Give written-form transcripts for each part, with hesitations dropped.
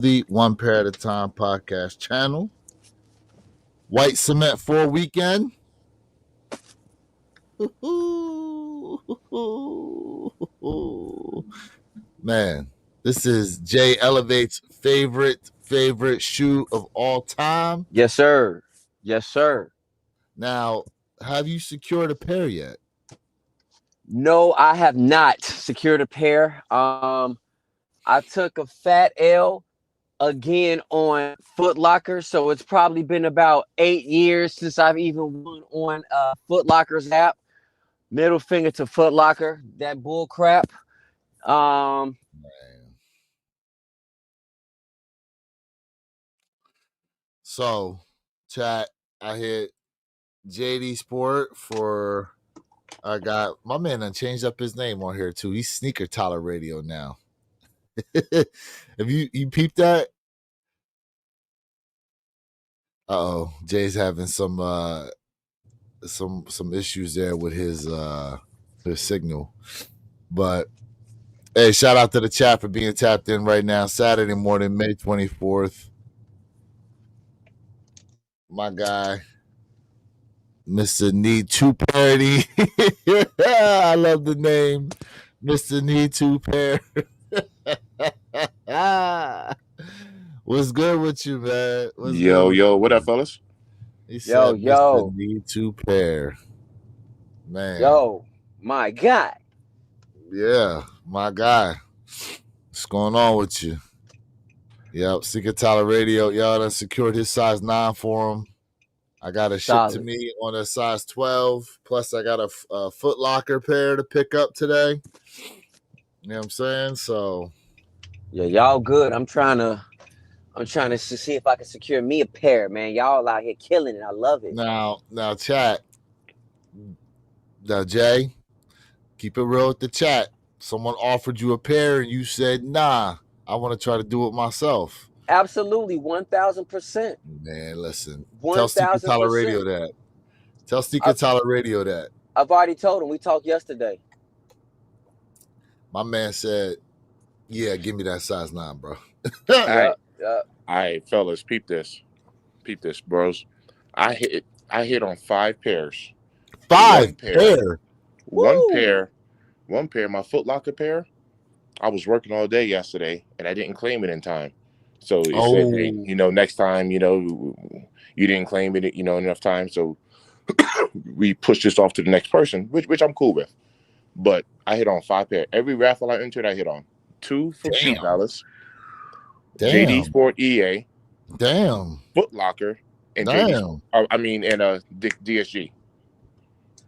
The One Pair at a Time podcast channel. White Cement 4 weekend. Man, this is Jay Elevate's favorite shoe of all time. Yes, sir. Yes, sir. Now, have you secured a pair yet? No, I have not secured a pair. I took a fat L again on Foot Locker, so it's probably been about 8 years since I've even won on Foot Locker's app. Middle finger to Foot Locker, that bull crap. Man. So, chat, I hit JD Sport for. I got my man done changed up his name on here too. He's Sneaker Tyler Radio now. Have you peeped that? Uh-oh, Jay's having some issues there with his signal. But hey, shout out to the chat for being tapped in right now. Saturday morning, May 24th. My guy, Mr. Need Two Parody. I love the name. Mr. Need Two Pair. What's good with you, man? What's Yo, what up, fellas? He said, Yo. Mr. Need Two Pair. Man. Yo, my God. Yeah, my guy. What's going on with you? Yep, Secret Tyler Radio. Y'all done secured his size 9 for him. I got a ship to me on a size 12. Plus, I got a Foot Locker pair to pick up today. You know what I'm saying? So, yeah, y'all good. I'm trying to see if I can secure me a pair, man. Y'all out here killing it. I love it. Now, chat. Now, Jay, keep it real with the chat. Someone offered you a pair and you said, nah, I want to try to do it myself. Absolutely, 1,000%. Man, listen. 1,000%. Tell Secret Tyler Radio that. Tell Secret Tyler Radio that. I've already told him. We talked yesterday. My man said, yeah, give me that size 9, bro. All right, fellas, peep this, bros. I hit on 5 pairs. 5 pair. One pair. My Foot Locker pair. I was working all day yesterday, and I didn't claim it in time. So it said, hey, next time, you didn't claim it, enough time. So we pushed this off to the next person, which I'm cool with. But I hit on 5 pair. Every raffle I entered, I hit on 2 for Shoe Palace, JD Sport EA, Foot Locker, and DSG.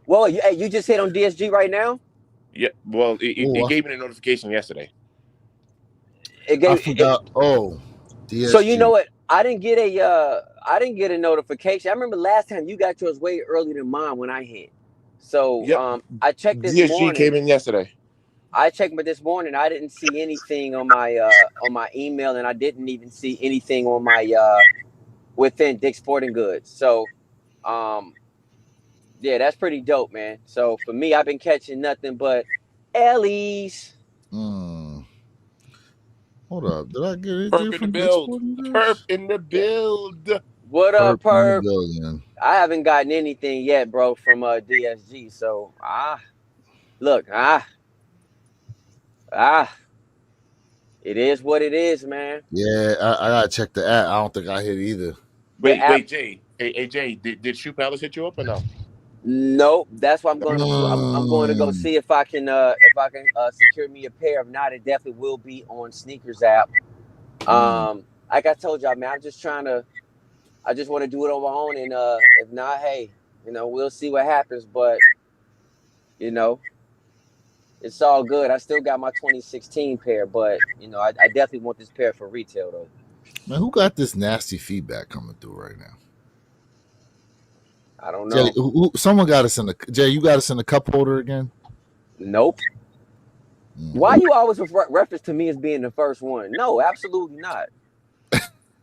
Well, you just hit on DSG right now? Yeah. Well, it gave me the notification yesterday. I forgot. DSG. So you know what? I didn't get a notification. I remember last time you got yours way earlier than mine when I hit. So I checked this DSG morning. Came in yesterday. I checked this morning. I didn't see anything on my email, and I didn't even see anything on my within Dick's Sporting Goods. So, yeah, that's pretty dope, man. So for me, I've been catching nothing but Ellie's. Hold up, did I get it? Perp in the build. Perp in the build. What up, Perp? I haven't gotten anything yet, bro, from DSG. So it is what it is, man. Yeah, I gotta check the app. I don't think I hit either. Wait, Jay. Hey, Jay, did Shoe Palace hit you up or no? Nope. That's what I'm going to do. I'm going to go see if I can secure me a pair. If not, it definitely will be on Sneakers app. Like I told y'all, man, I just want to do it on my own, and if not, hey, we'll see what happens. But it's all good. I still got my 2016 pair, but I definitely want this pair for retail though. Man, who got this nasty feedback coming through right now? I don't know. Jay, someone got us in the Jay. You got us in the cup holder again? Nope. Why you always reference to me as being the first one? No, absolutely not.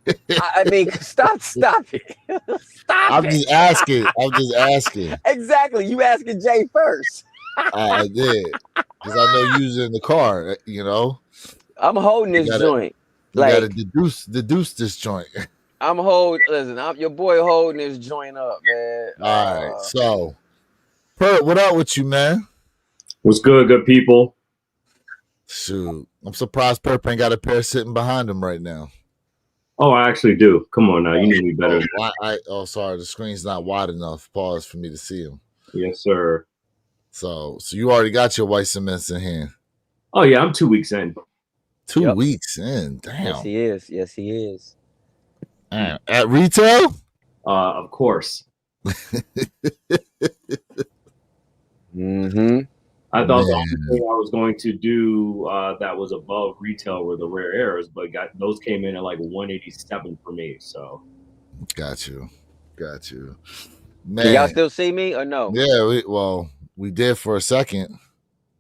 I mean, stop it. Stop I'm just asking. Exactly. You asking Jay first. I did. Because I know you was in the car, I'm holding this joint. You got to deduce this joint. I'm your boy holding this joint up, man. All right, so Pert, what up with you, man? What's good people? Shoot, I'm surprised Perp ain't got a pair sitting behind him right now. Oh, I actually do. Come on now, you know me better. Sorry, the screen's not wide enough. Pause for me to see him. Yes, sir. So you already got your white cements in hand. Oh yeah, I'm 2 weeks in. 2 weeks in, damn. Yes, he is. Yes, he is. At retail? Of course. Mm-hmm. I thought the only thing I was going to do that was above retail were the rare airs, but those came in at like 187 for me. So got you. Man. Can y'all still see me or no? Yeah, we did for a second.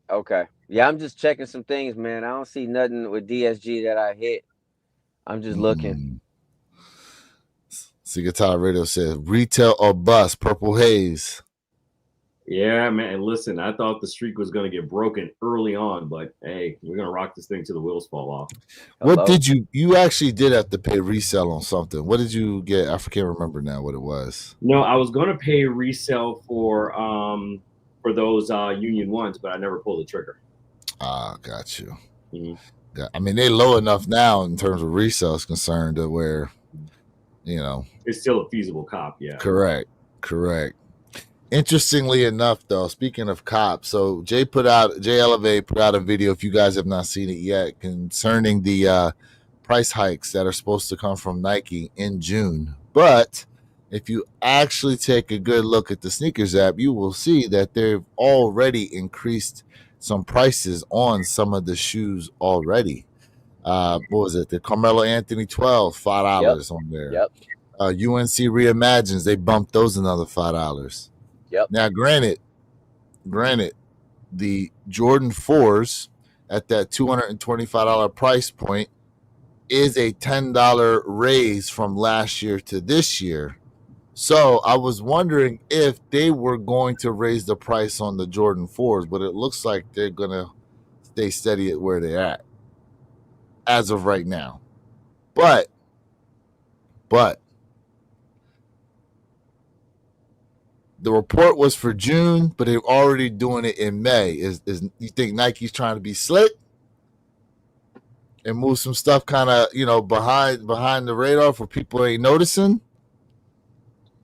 Okay. Yeah, I'm just checking some things, man. I don't see nothing with DSG that I hit. I'm just looking. Secret Tyler Radio says retail or bust, Purple Haze. Yeah, man. Listen, I thought the streak was going to get broken early on, but hey, we're going to rock this thing till the wheels fall off. What did you actually did have to pay resale on something? What did you get? I can't remember now what it was. No, I was going to pay resale for those Union ones, but I never pulled the trigger. Got you. Mm-hmm. Yeah, I mean, they're low enough now in terms of resale is concerned to where, it's still a feasible cop. Yeah. Correct. Interestingly enough, though, speaking of cops, so Jay Elevate put out a video, if you guys have not seen it yet, concerning the price hikes that are supposed to come from Nike in June. But if you actually take a good look at the sneakers app, you will see that they've already increased some prices on some of the shoes already. What was it? The Carmelo Anthony 12, $5 on there. Yep. UNC Reimagines, they bumped those another $5. Yep. Now, granted, the Jordan 4s at that $225 price point is a $10 raise from last year to this year. So I was wondering if they were going to raise the price on the Jordan 4s, but it looks like they're going to stay steady at where they're at as of right now. But the report was for June, but they're already doing it in May. Is you think Nike's trying to be slick and move some stuff kind of behind the radar for people ain't noticing?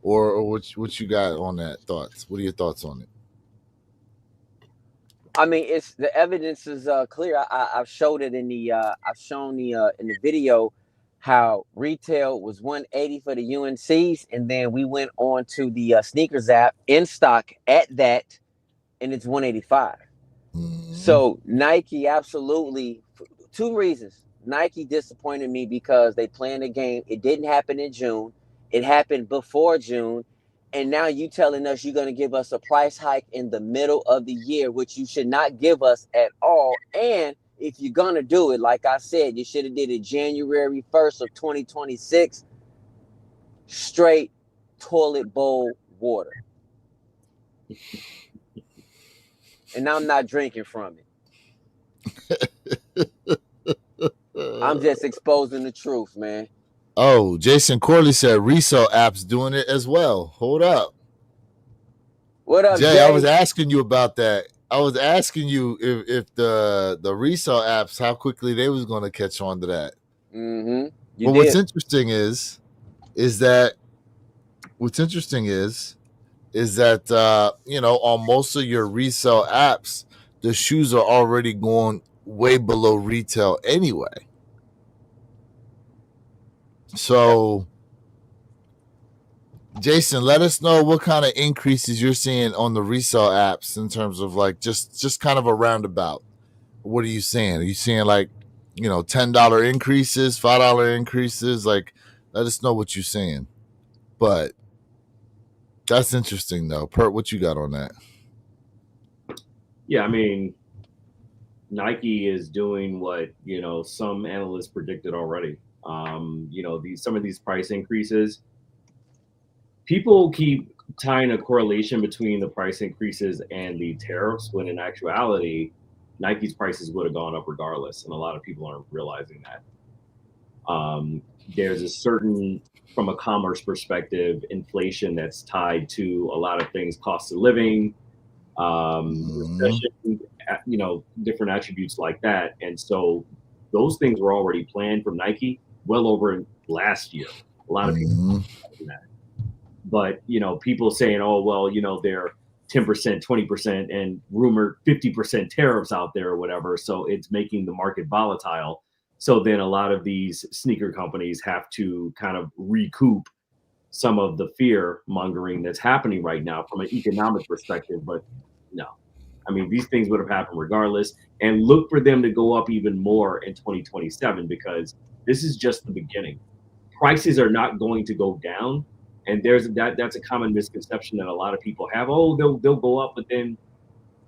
Or what you got on that thoughts? What are your thoughts on it? I mean, it's the evidence is clear. I've showed it in the in the video how retail was 180 for the UNCs, and then we went on to the sneakers app in stock at that, and it's 185. So Nike absolutely, 2 reasons. Nike disappointed me because they playing the game. It didn't happen in June. It happened before June. And now you telling us you're going to give us a price hike in the middle of the year, which you should not give us at all. And if you're going to do it, like I said, you should have did it January 1st of 2026. Straight toilet bowl water. And I'm not drinking from it. I'm just exposing the truth, man. Oh, Jason Corley said resale apps doing it as well. Hold up. What up, Jay? Jay? I was asking you about that. I was asking you if the resale apps, how quickly they was going to catch on to that. Mm-hmm. But what's interesting is that on most of your resale apps, the shoes are already going way below retail anyway. So, Jason, let us know what kind of increases you're seeing on the resale apps in terms of like just kind of a roundabout. What are you seeing? Are you seeing like, $10 increases, $5 increases? Like, let us know what you're seeing. But that's interesting though. Pert, what you got on that? Yeah, I mean, Nike is doing what, some analysts predicted already. Some of these price increases, people keep tying a correlation between the price increases and the tariffs, when in actuality, Nike's prices would have gone up regardless. And a lot of people aren't realizing that. There's a certain, from a commerce perspective, inflation that's tied to a lot of things, cost of living, recession, different attributes like that. And so those things were already planned from Nike well over last year. A lot of people doing that. But, people saying, oh, well, they're 10%, 20%, and rumored 50% tariffs out there or whatever. So it's making the market volatile. So then a lot of these sneaker companies have to kind of recoup some of the fear mongering that's happening right now from an economic perspective. But no, I mean, these things would have happened regardless. And look for them to go up even more in 2027, because this is just the beginning. Prices are not going to go down. And that's a common misconception that a lot of people have. Oh, they'll go up, but then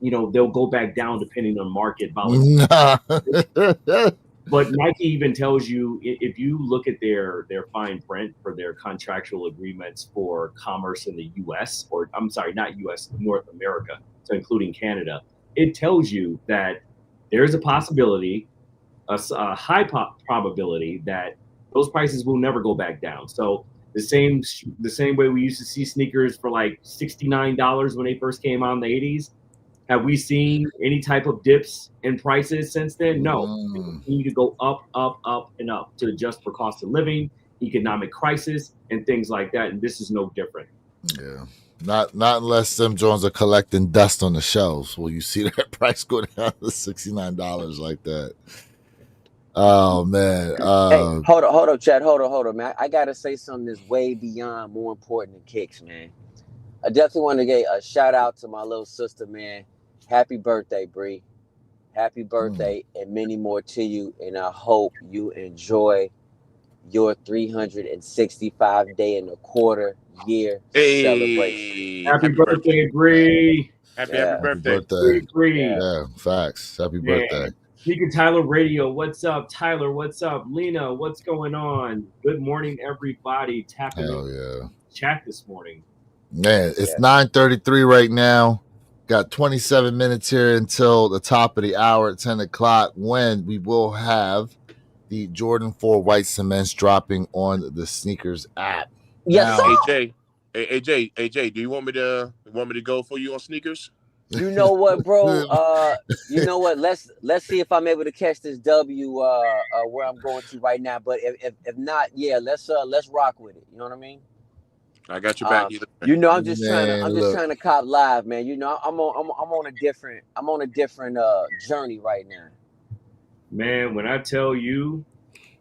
they'll go back down depending on market volatility. But Nike even tells you, if you look at their fine print for their contractual agreements for commerce in the U.S., or I'm sorry, not U.S., North America, so including Canada, it tells you that there's a possibility, a high probability that those prices will never go back down. So the same way we used to see sneakers for like $69 when they first came out in the 80s. Have we seen any type of dips in prices since then? No. They continue to go up, up, up, and up to adjust for cost of living, economic crisis, and things like that. And this is no different. Yeah. Not unless them Jones are collecting dust on the shelves. Will you see that price go down to $69 like that? Oh man. Hey, hold up, Chad. Hold on, man. I gotta say something that's way beyond more important than kicks, man. I definitely want to give a shout out to my little sister, man. Happy birthday, Bree. Happy birthday, and many more to you. And I hope you enjoy your 365 day and a quarter year celebration. Happy birthday, Bree. Happy birthday. Bree. Yeah, facts. Happy birthday. Sneaker Tyler Radio, what's up? Tyler, what's up? Lena, what's going on? Good morning, everybody. Tapping in chat this morning. Man, it's 9:33 right now. Got 27 minutes here until the top of the hour at 10 o'clock, when we will have the Jordan 4 white cements dropping on the Sneakers app. Yes, sir. AJ, do you want me to go for you on sneakers? You know what, bro? You know what? Let's see if I'm able to catch this W where I'm going to right now. But if not, let's rock with it. You know what I mean? I got your back. I'm just trying to cop live, man. I'm on a different journey right now. Man, when I tell you,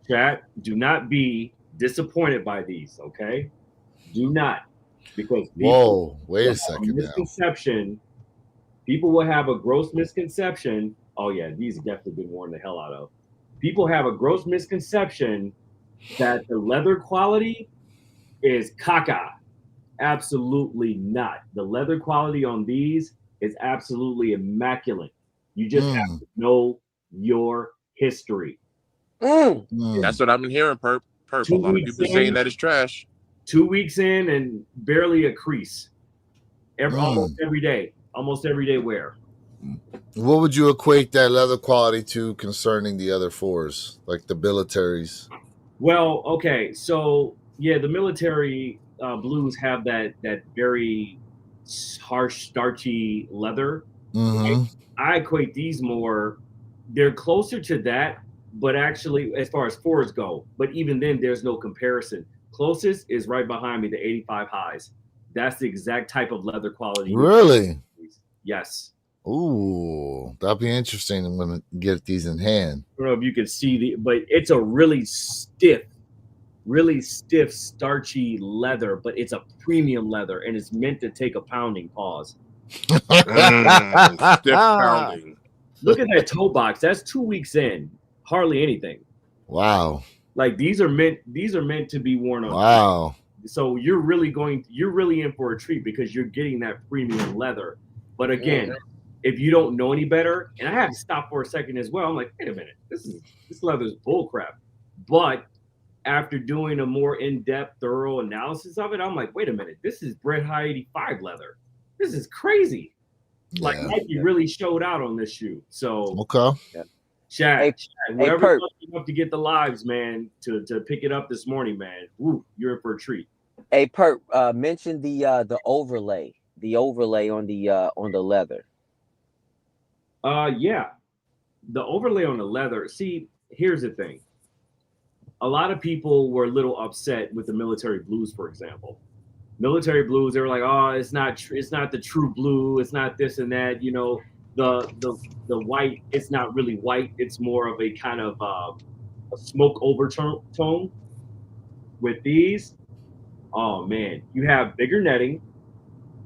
chat, do not be disappointed by these, okay? Do not, because wait a second misconception. People will have a gross misconception. Oh yeah, these have definitely been worn the hell out of. People have a gross misconception that the leather quality is caca. Absolutely not. The leather quality on these is absolutely immaculate. You just have to know your history. That's what I've been hearing, Perp. A lot of people saying that is trash. 2 weeks in and barely a crease. Almost every day wear. What would you equate that leather quality to concerning the other fours, like the militaries? Well, okay, so the military blues have that very harsh, starchy leather. I equate these more. They're closer to that, but actually, as far as fours go, but even then, there's no comparison. Closest is right behind me, the 85 highs. That's the exact type of leather quality. Really? Yes. Ooh, that'll be interesting when we get these in hand. I don't know if you can see but it's a really stiff, starchy leather, but it's a premium leather, and it's meant to take a pounding. Pause. Stiff pounding. Look at that toe box. That's 2 weeks in. Hardly anything. Wow. Like these are meant to be worn on. Wow. So you're really in for a treat, because you're getting that premium leather. But again, if you don't know any better, and I had to stop for a second as well. I'm like, wait a minute, this leather is bullcrap. But after doing a more in-depth, thorough analysis of it, I'm like, wait a minute, this is Bred High 85 leather. This is crazy. Like Nike really showed out on this shoe. So Shaq, whoever's Perk. lucky enough to get the lives, man, to pick it up this morning, man. Woo, you're in for a treat. Hey, Perk, mention the overlay on the leather. Yeah, the overlay on the leather. See, here's the thing. A lot of people were a little upset with the military blues, for example. Military blues, they were like, "Oh, it's not the true blue. It's not this and that." You know, the white. It's not really white. It's more of a kind of a smoke overtone. With these, oh man, you have bigger netting.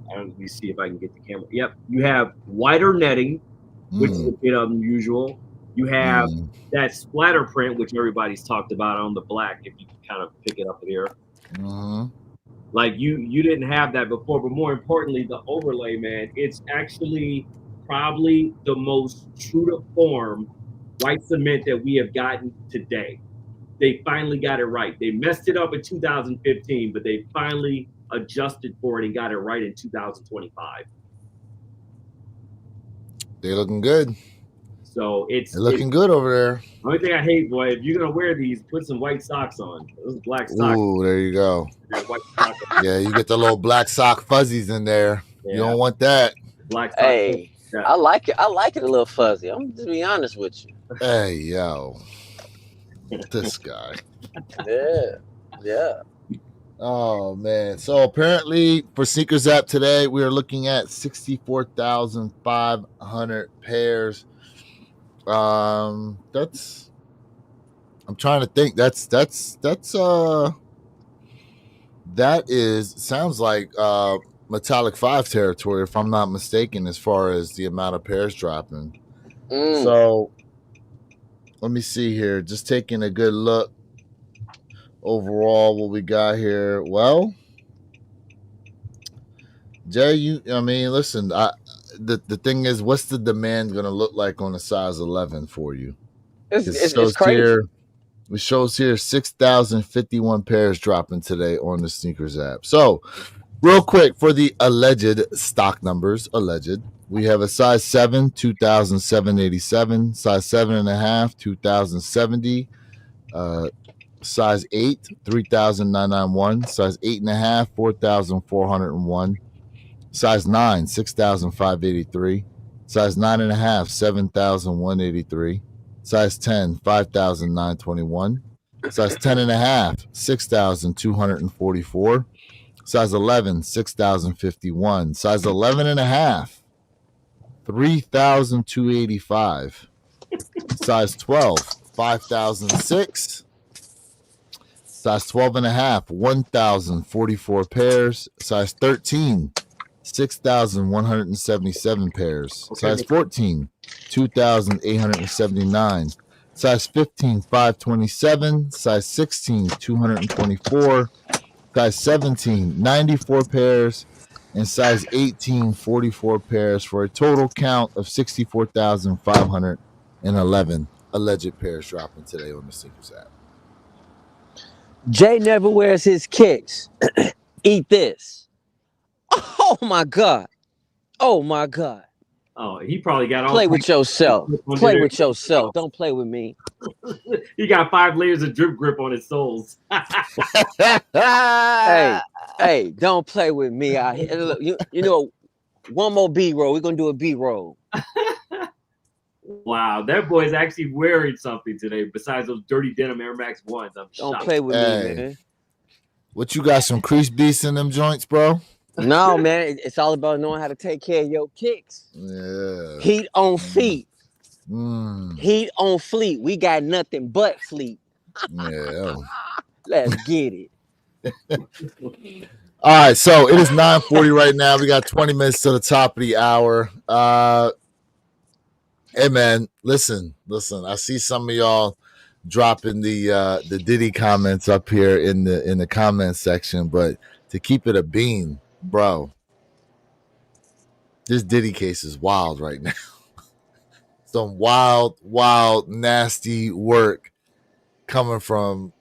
Let me see if I can get the camera. Yep, you have wider netting, which is a bit unusual. You have that splatter print, which everybody's talked about on the black. If you can kind of pick it up here, like you didn't have that before. But more importantly, the overlay, man, it's actually probably the most true to form white cement that we have gotten today. They finally got it right. They messed it up in 2015, but they finally adjusted for it and got it right in 2025. They're looking good. So they're looking good over there. The only thing I hate, boy, if you're gonna wear these, put some white socks on. Those black socks. Ooh, there you go. Yeah, you get the little black sock fuzzies in there. Yeah. You don't want that. Black socks. Hey, yeah. I like it. I like it a little fuzzy. I'm just be honest with you. Hey, yo. This guy. Yeah. Oh man. So apparently for Sneakers App today, we are looking at 64,500 pairs. That's I'm trying to think. That sounds like Metallic 5 territory, if I'm not mistaken, as far as the amount of pairs dropping. So let me see here. Just taking a good look overall what we got here. Well, Jay, listen, the thing is, what's the demand going to look like on a size 11 for you? It's crazy. It shows here 6,051 pairs dropping today on the Sneakers App. So real quick for the alleged stock numbers, we have a size 7, 2,787, size 7.5, 2,070, size 8, 3,991, size 8.5, 4,401, size 9, 6,583, size 9.5, 7,183, size 10, 5,921, size 10.5, 6,244, size 11, 6,051, size 11.5, 3,285, size 12, 5,006, size 12.5, 1,044 pairs, size 13, 6,177 pairs, size 14, 2,879, size 15, 527, size 16, 224, size 17, 94 pairs, and size 18, 44 pairs, for a total count of 64,511 alleged pairs dropping today on the Sneakers App. Jay never wears his kicks. Eat this. Oh my God. Oh he probably got all. Play with yourself. Don't play with me. He got 5 layers of drip grip on his soles. Hey, don't play with me out here. Look, you know, one more B-roll. We're gonna do a B-roll. Wow, that boy is actually wearing something today besides those dirty denim Air Max 1s. Don't play with me, man. What, you got some crease beasts in them joints, bro? No, man. It's all about knowing how to take care of your kicks. Yeah. Heat on feet. Heat on fleet. We got nothing but fleet. Yeah. Let's get it. All right, so it is 9:40 right now. We got 20 minutes to the top of the hour. Hey man, listen. I see some of y'all dropping the Diddy comments up here in the comment section, but to keep it a bean, bro, this Diddy case is wild right now. Some wild, nasty work coming from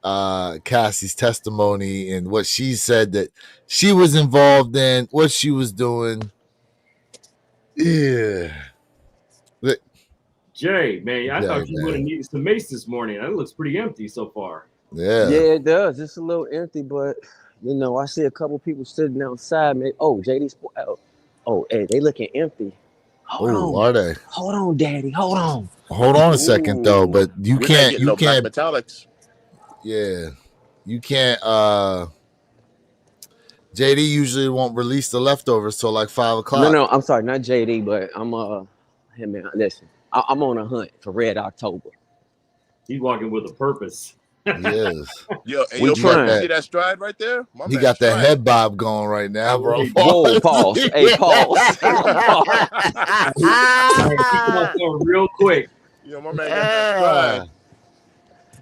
Cassie's testimony and what she said that she was involved in, what she was doing. Yeah. Jay, man, I thought you would have needed some mace this morning. That looks pretty empty so far. Yeah, it does. It's a little empty, but you know, I see a couple people sitting outside. Man, JD Sport. Hey, they looking empty. Hold on, are they? Hold on, Daddy. Hold on. Hold on a second though, but you can't. You can't. Black metallics. Yeah, you can't. JD usually won't release the leftovers till like 5 o'clock. No, I'm sorry, not JD, but I'm hey man, listen, I'm on a hunt for Red October. He's walking with a purpose. Yes. Yo, you see that stride right there? He got the head bob going right now, bro. Whoa, pause. Hey, pause. Real quick. Yo, my man got that stride.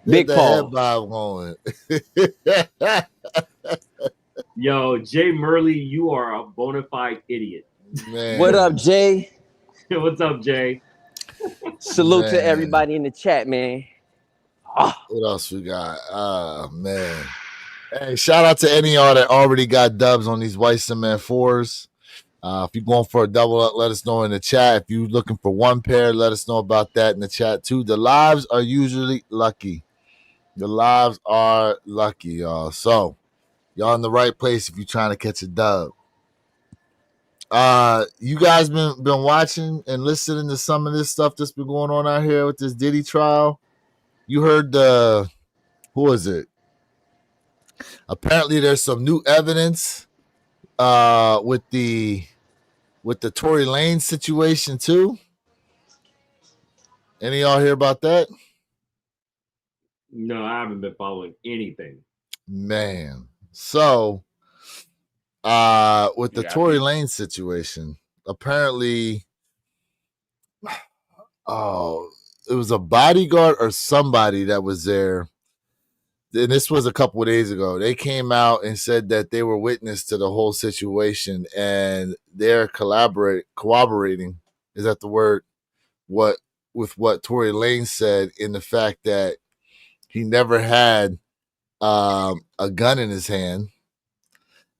Big pause. Head bob going. Yo, Jay Murley, you are a bona fide idiot. Man. What up, Jay? What's up, Jay? Salute to everybody in the chat, man. What else we got? Man. Hey, shout out to any of y'all that already got dubs on these white cement 4s. If you're going for a double up, let us know in the chat. If you're looking for one pair, let us know about that in the chat too. The lives are usually lucky. The lives are lucky, y'all. So y'all in the right place if you're trying to catch a dub. You guys been watching and listening to some of this stuff that's been going on out here with this Diddy trial. You heard who is it? Apparently there's some new evidence with the Tory Lanez situation too. Any of y'all hear about that? No, I haven't been following anything. Man. So with the Tory Lanez situation, apparently it was a bodyguard or somebody that was there. And this was a couple of days ago. They came out and said that they were witness to the whole situation and they're corroborating, is that the word, with what Tory Lanez said, in the fact that he never had a gun in his hand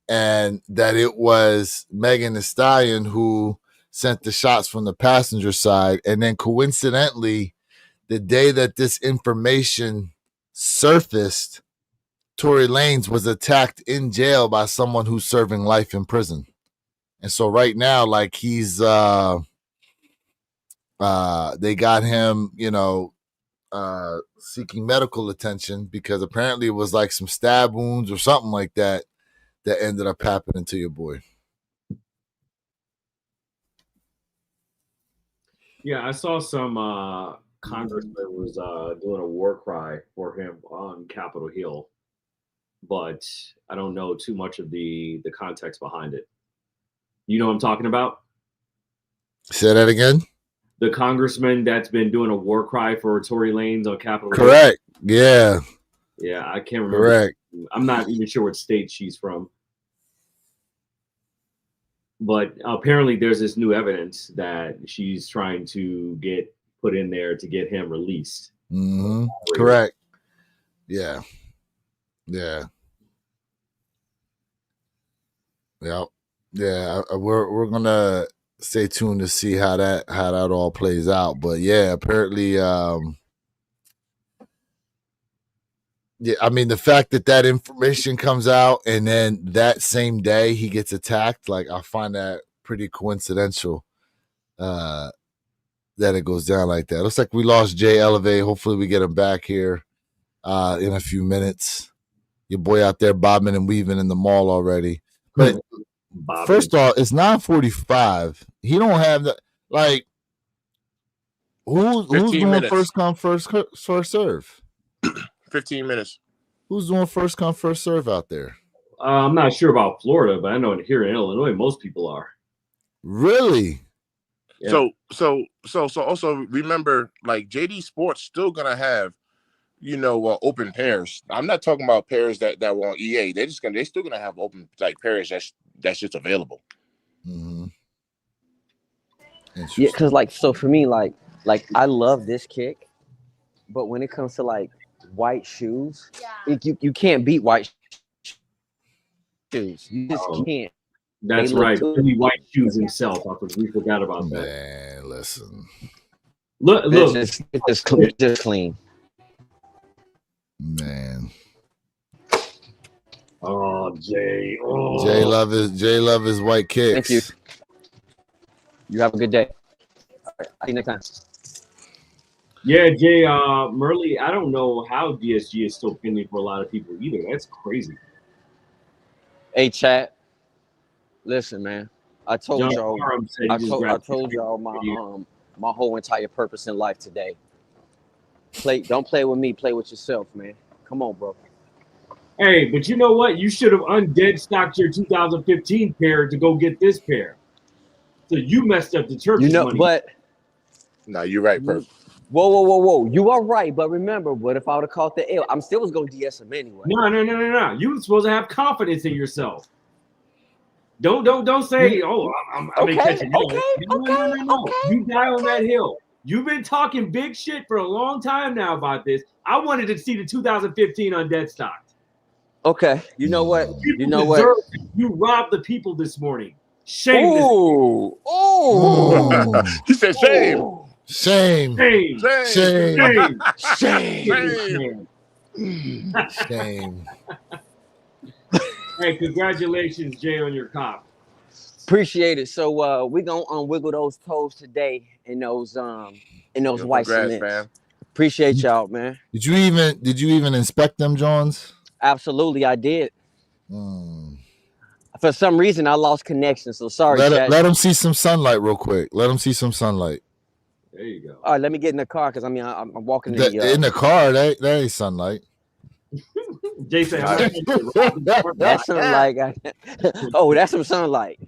and that it was Megan Thee Stallion who sent the shots from the passenger side. And then coincidentally, the day that this information surfaced, Tory Lanez was attacked in jail by someone who's serving life in prison. And so right now, like, he's they got him, seeking medical attention because apparently it was like some stab wounds or something like that ended up happening to your boy. Yeah, I saw some congressman was doing a war cry for him on Capitol Hill, but I don't know too much of the context behind it. You know what I'm talking about? Say that again? The congressman that's been doing a war cry for Tory Lanez on Capitol Hill. Correct. Yeah. Yeah, I can't remember. Correct. I'm not even sure what state she's from. But apparently there's this new evidence that she's trying to get put in there to get him released. Mm-hmm. Correct. Yeah. Yeah. Yep. Yeah. We're gonna stay tuned to see how that all plays out. But yeah, apparently, yeah, I mean, the fact that information comes out and then that same day he gets attacked, like, I find that pretty coincidental that it goes down like that. Looks like we lost Jay Elevate. Hopefully we get him back here in a few minutes. Your boy out there bobbing and weaving in the mall already. But first off, it's 9:45. He don't have the, like, who's doing minutes. First come, first serve? 15 minutes. Who's doing first come, first serve out there? I'm not sure about Florida, but I know here in Illinois, most people are. Really? Yeah. So also remember, like, JD Sports still gonna have, open pairs. I'm not talking about pairs that were on EA. They still gonna have open, like, pairs that's just available. Mm-hmm. Yeah, because so for me, like I love this kick, but when it comes to like white shoes, you can't beat white shoes. You just can't. That's right. White shoes himself. We forgot about that. Man, listen. Look. It's just clean. Man. Oh, Jay. Oh. Jay love his white kicks. Thank you. You have a good day. All right, see you next time. Yeah, Jay, Merle, I don't know how DSG is still pending for a lot of people either. That's crazy. Hey, chat. Listen, man. I told y'all my whole entire purpose in life today. Don't play with me, play with yourself, man. Come on, bro. Hey, but you know what? You should have undeadstocked your 2015 pair to go get this pair. So you messed up the church's money. But no, you're right, Perf. Whoa. You are right, but remember, what if I would have caught the L? I'm still was gonna DS him anyway. No. You were supposed to have confidence in yourself. Don't say, oh, I'm gonna catch it. No. You die on that hill. You've been talking big shit for a long time now about this. I wanted to see the 2015 Undeadstocked. Okay, you know what? You robbed the people this morning. Shame. Ooh. He said shame. Shame. Hey, congratulations, Jay, on your cop. Appreciate it. So we're gonna unwiggle those toes today in those white cements. Man. Appreciate y'all, man. Did you even inspect them, Jones? Absolutely, I did. For some reason, I lost connection. So sorry. Let them see some sunlight real quick. Let them see some sunlight. There you go. All right, let me get in the car because I'm walking in the car. That ain't sunlight. Jason, that's sunlight. That's some sunlight.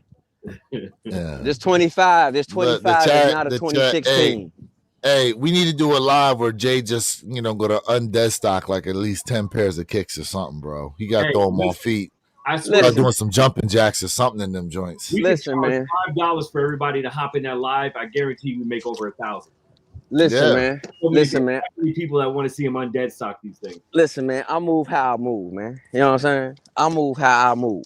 Yeah. There's 25. There's 25. There's not a 2016. Hey, we need to do a live where Jay just go to Undeadstock like at least 10 pairs of kicks or something, bro. He got to throw them on feet. I swear, doing some jumping jacks or something in them joints. Listen, man. $5 for everybody to hop in that live. I guarantee we make over 1,000. Listen, man. Listen, man. People that want to see him Undeadstock these things. Listen, man. I move how I move, man. You know what I'm saying? I move how I move.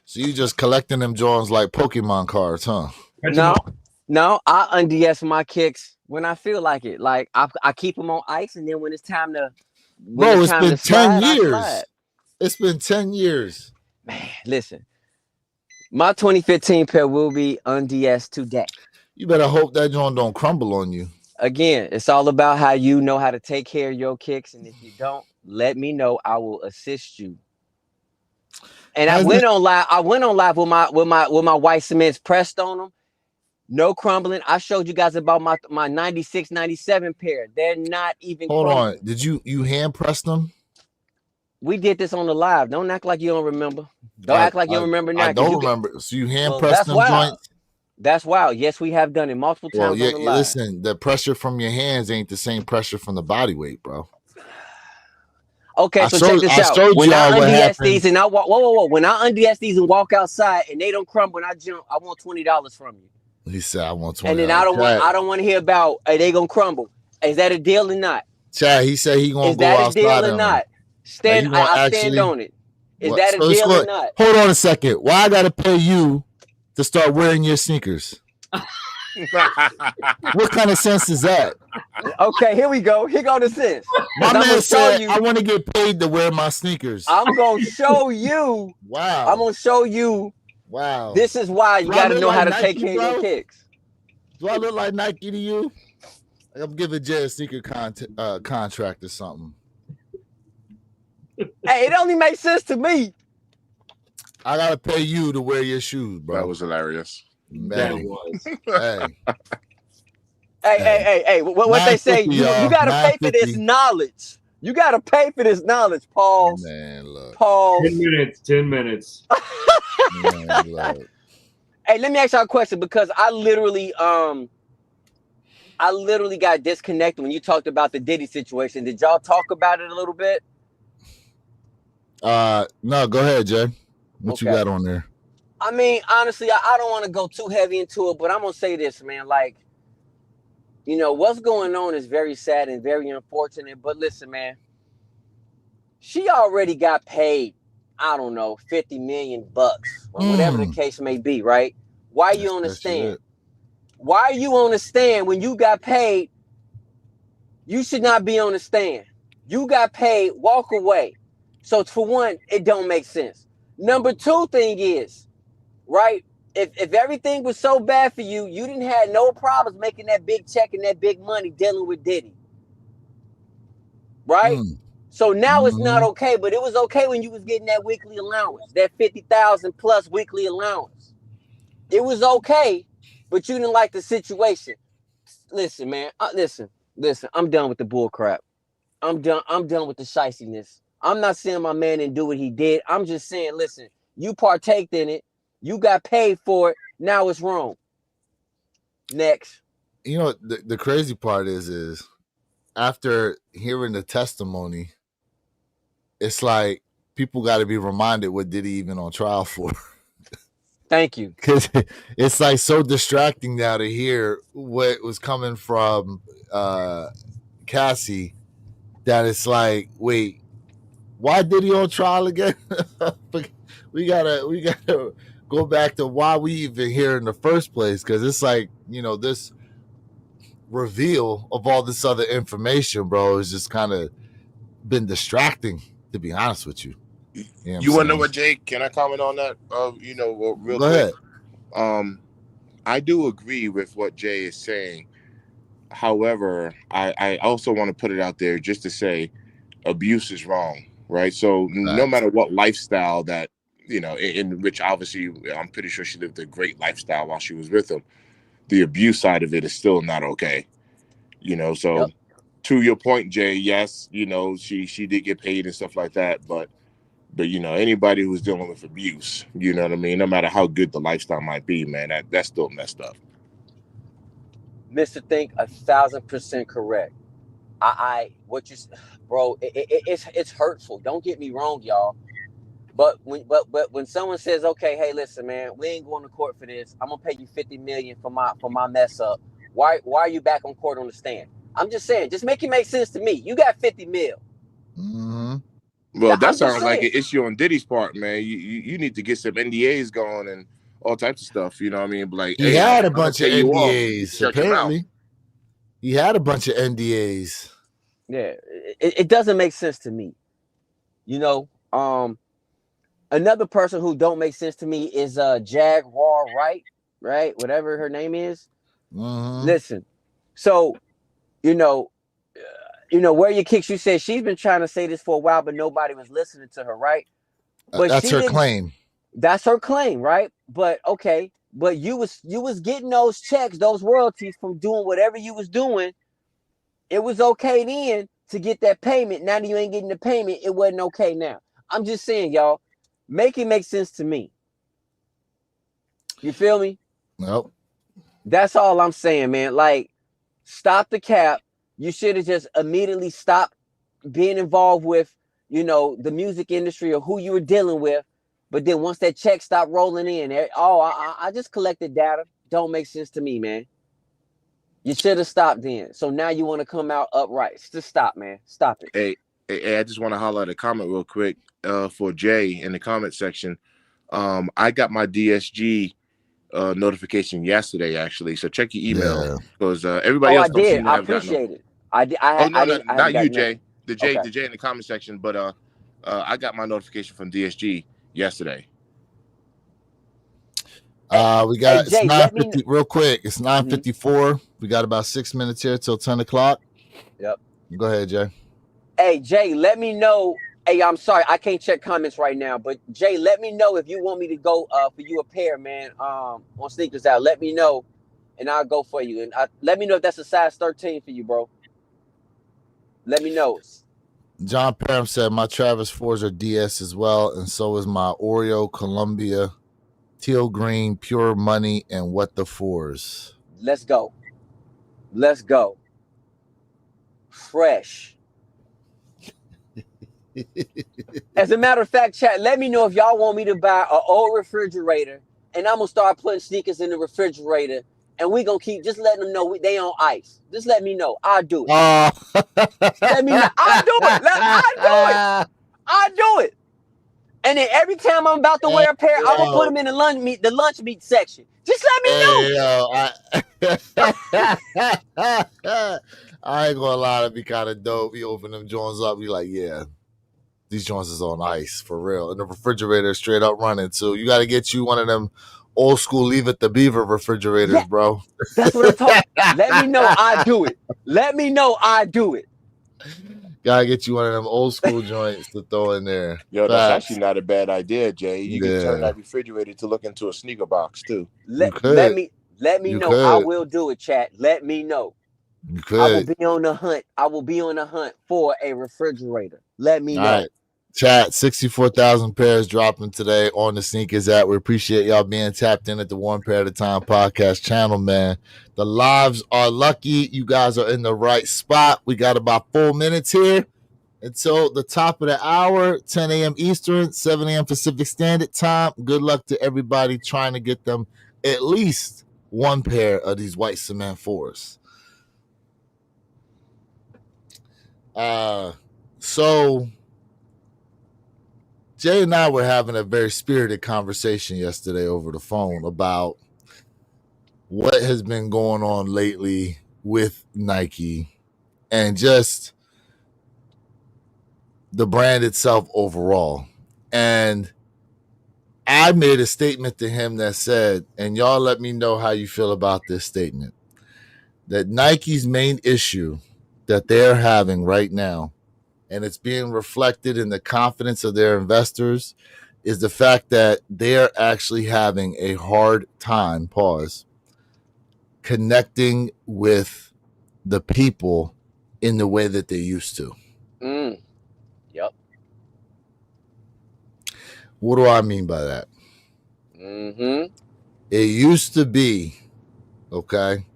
So you just collecting them joints like Pokemon cards, huh? No. I unds my kicks when I feel like it. Like I keep them on ice, and then when it's time to, it's been 10 years. It's been 10 years. Man, listen. My 2015 pair will be unds today. You better hope that joint don't crumble on you. Again, it's all about how you know how to take care of your kicks, and if you don't, let me know. I will assist you. And I went on live with my white cements pressed on them. No crumbling. I showed you guys about my 96, 97 pair. They're not even crumbling. Hold on. Did you hand press them? We did this on the live. Don't act like you don't remember. Don't act like you don't remember now. I don't remember. So you hand pressed them joints? That's wild. Yes, we have done it multiple times on the live. Listen, the pressure from your hands ain't the same pressure from the body weight, bro. Okay, so check this out. When I unds these and I walk, whoa. When I unds these and walk outside and they don't crumble and I jump, I want $20 from you. He said I want $20. And then I don't want to hear about are they gonna crumble. Is that a deal or not? Chad, he said he gonna go outside. Is that a deal or not? I stand on it. Is that a deal or not? Hold on a second. Why I gotta pay you to start wearing your sneakers? What kind of sense is that? Okay, here we go. Here go the sense. My man said I want to get paid to wear my sneakers. I'm gonna show you. Wow. I'm gonna show you. Wow. This is why you gotta know how to take care of your kicks. Do I look like Nike to you? I'm giving Jay a sneaker contract or something. Hey, it only makes sense to me. I gotta pay you to wear your shoes, bro. That was hilarious. That was. Hey. What they say? You gotta pay for this knowledge. You gotta pay for this knowledge, Paul. Man, look. Paul. 10 minutes. Man, look. Hey, let me ask y'all a question because I literally got disconnected when you talked about the Diddy situation. Did y'all talk about it a little bit? No, go ahead, Jay. What you got on there? I mean, honestly, I don't want to go too heavy into it, but I'm gonna say this, man. Like, you know, what's going on is very sad and very unfortunate. But listen, man, she already got paid, I don't know, $50 million or whatever the case may be, right? Why are you on the stand? Why are you on the stand when you got paid You should not be on the stand. You got paid, walk away. So for one, it don't make sense. Number two thing is, right? If everything was so bad for you, you didn't have no problems making that big check and that big money dealing with Diddy. Right? So now it's not okay, but it was okay when you was getting that weekly allowance, that 50,000 plus weekly allowance. It was okay, but you didn't like the situation. Listen, man. Listen. I'm done with the bull crap. I'm done with the shiestiness. I'm not saying my man didn't do what he did. I'm just saying, listen, you partaked in it. You got paid for it. Now it's wrong. Next. You know, the crazy part is after hearing the testimony, it's like people got to be reminded what Diddy even on trial for. Thank you. Because it's like so distracting now to hear what was coming from Cassie that it's like, wait, why Diddy on trial again? we gotta go back to why we even here in the first place, because it's like, you know, this reveal of all this other information, bro, is just kind of been distracting, to be honest with you. You want to know what, Jake? Can I comment on that? You know, real Go quick. Ahead. I do agree with what Jay is saying. However, I also want to put it out there just to say abuse is wrong, right? So no matter what lifestyle that, you know, in which obviously I'm pretty sure she lived a great lifestyle while she was with him, the abuse side of it is still not okay. You know, so to your point, Jay, yes, you know, she did get paid and stuff like that, but you know, anybody who's dealing with abuse, you know what I mean, no matter how good the lifestyle might be, man, that's still messed up. Mr. Think 1,000% correct. Bro, it's hurtful. Don't get me wrong, y'all. But when someone says, okay, hey, listen, man, we ain't going to court for this. I'm gonna pay you $50 million for my mess up. Why are you back on court on the stand? I'm just saying, just make it make sense to me. You got 50 mil. Mm-hmm. Well, that sounds like an issue on Diddy's part, man. You need to get some NDAs going and all types of stuff. You know what I mean? Like, he had a bunch of NDAs. Apparently, he had a bunch of NDAs. Yeah, it doesn't make sense to me. You know, another person who don't make sense to me is Jaguar right? Whatever her name is. Mm-hmm. Listen, so you know, where your kicks. You said she's been trying to say this for a while, but nobody was listening to her, right? But that's her claim. That's her claim, right? But okay, but you was getting those checks, those royalties from doing whatever you was doing. It was okay then to get that payment. Now that you ain't getting the payment, it wasn't okay now. I'm just saying, y'all, make it make sense to me. You feel me? Nope. That's all I'm saying, man. Like, stop the cap. You should have just immediately stopped being involved with, you know, the music industry or who you were dealing with. But then once that check stopped rolling in, I just collected data. Don't make sense to me, man. You should have stopped then. So now you want to come out upright. Just stop, man. Stop it. Hey, I just want to highlight a comment real quick for Jay in the comment section. I got my DSG notification yesterday, actually. So check your email because everybody else don't seem to have gotten. I appreciate it. Not you, Jay. The Jay in the comment section, but I got my notification from DSG yesterday. We got it's 9:50 real quick. It's 9:54. We got about 6 minutes here till 10 o'clock. Yep. Go ahead, Jay. Hey, Jay, let me know. Hey, I'm sorry, I can't check comments right now, but Jay, let me know if you want me to go for you a pair, man. On Sneakers Out, let me know, and I'll go for you. And let me know if that's a size 13 for you, bro. Let me know. John Parham said my Travis 4s are DS as well, and so is my Oreo Columbia Teal Green Pure Money and What the 4s. Let's go. Fresh. As a matter of fact, chat, let me know if y'all want me to buy an old refrigerator, and I'm gonna start putting sneakers in the refrigerator, and we gonna keep just letting them know they on ice. Just let me know. I'll do it. Let me know. I'll do it. I'll do it. And then every time I'm about to wear a pair, I'm gonna put them in the lunch meat section. Just let me know. I ain't gonna lie, it'd be kind of dope. You open them joints up, you like, yeah, these joints is on ice for real. And the refrigerator is straight up running too. You got to get you one of them old school Leave It to Beaver refrigerators, bro. That's what I'm talking. Let me know I do it. Let me know I do it. Gotta get you one of them old school joints to throw in there. Yo, Facts. that's actually not a bad idea, Jay. You can turn that refrigerator to look into a sneaker box too. Let me know. I will do it, chat. Let me know. You could. I will be on the hunt. I will be on the hunt for a refrigerator. Let me know. All right. Chat, 64,000 pairs dropping today on the Sneakers app. We appreciate y'all being tapped in at the One Pair at a Time podcast channel, man. The lives are lucky. You guys are in the right spot. We got about 4 minutes here until the top of the hour, 10 a.m. Eastern, 7 a.m. Pacific Standard Time. Good luck to everybody trying to get them at least one pair of these white cement 4s. So Jay and I were having a very spirited conversation yesterday over the phone about what has been going on lately with Nike and just the brand itself overall. And I made a statement to him that said, and y'all let me know how you feel about this statement, that Nike's main issue that they're having right now, and it's being reflected in the confidence of their investors, is the fact that they're actually having a hard time, connecting with the people in the way that they used to. Yep. What do I mean by that? It used to be, okay,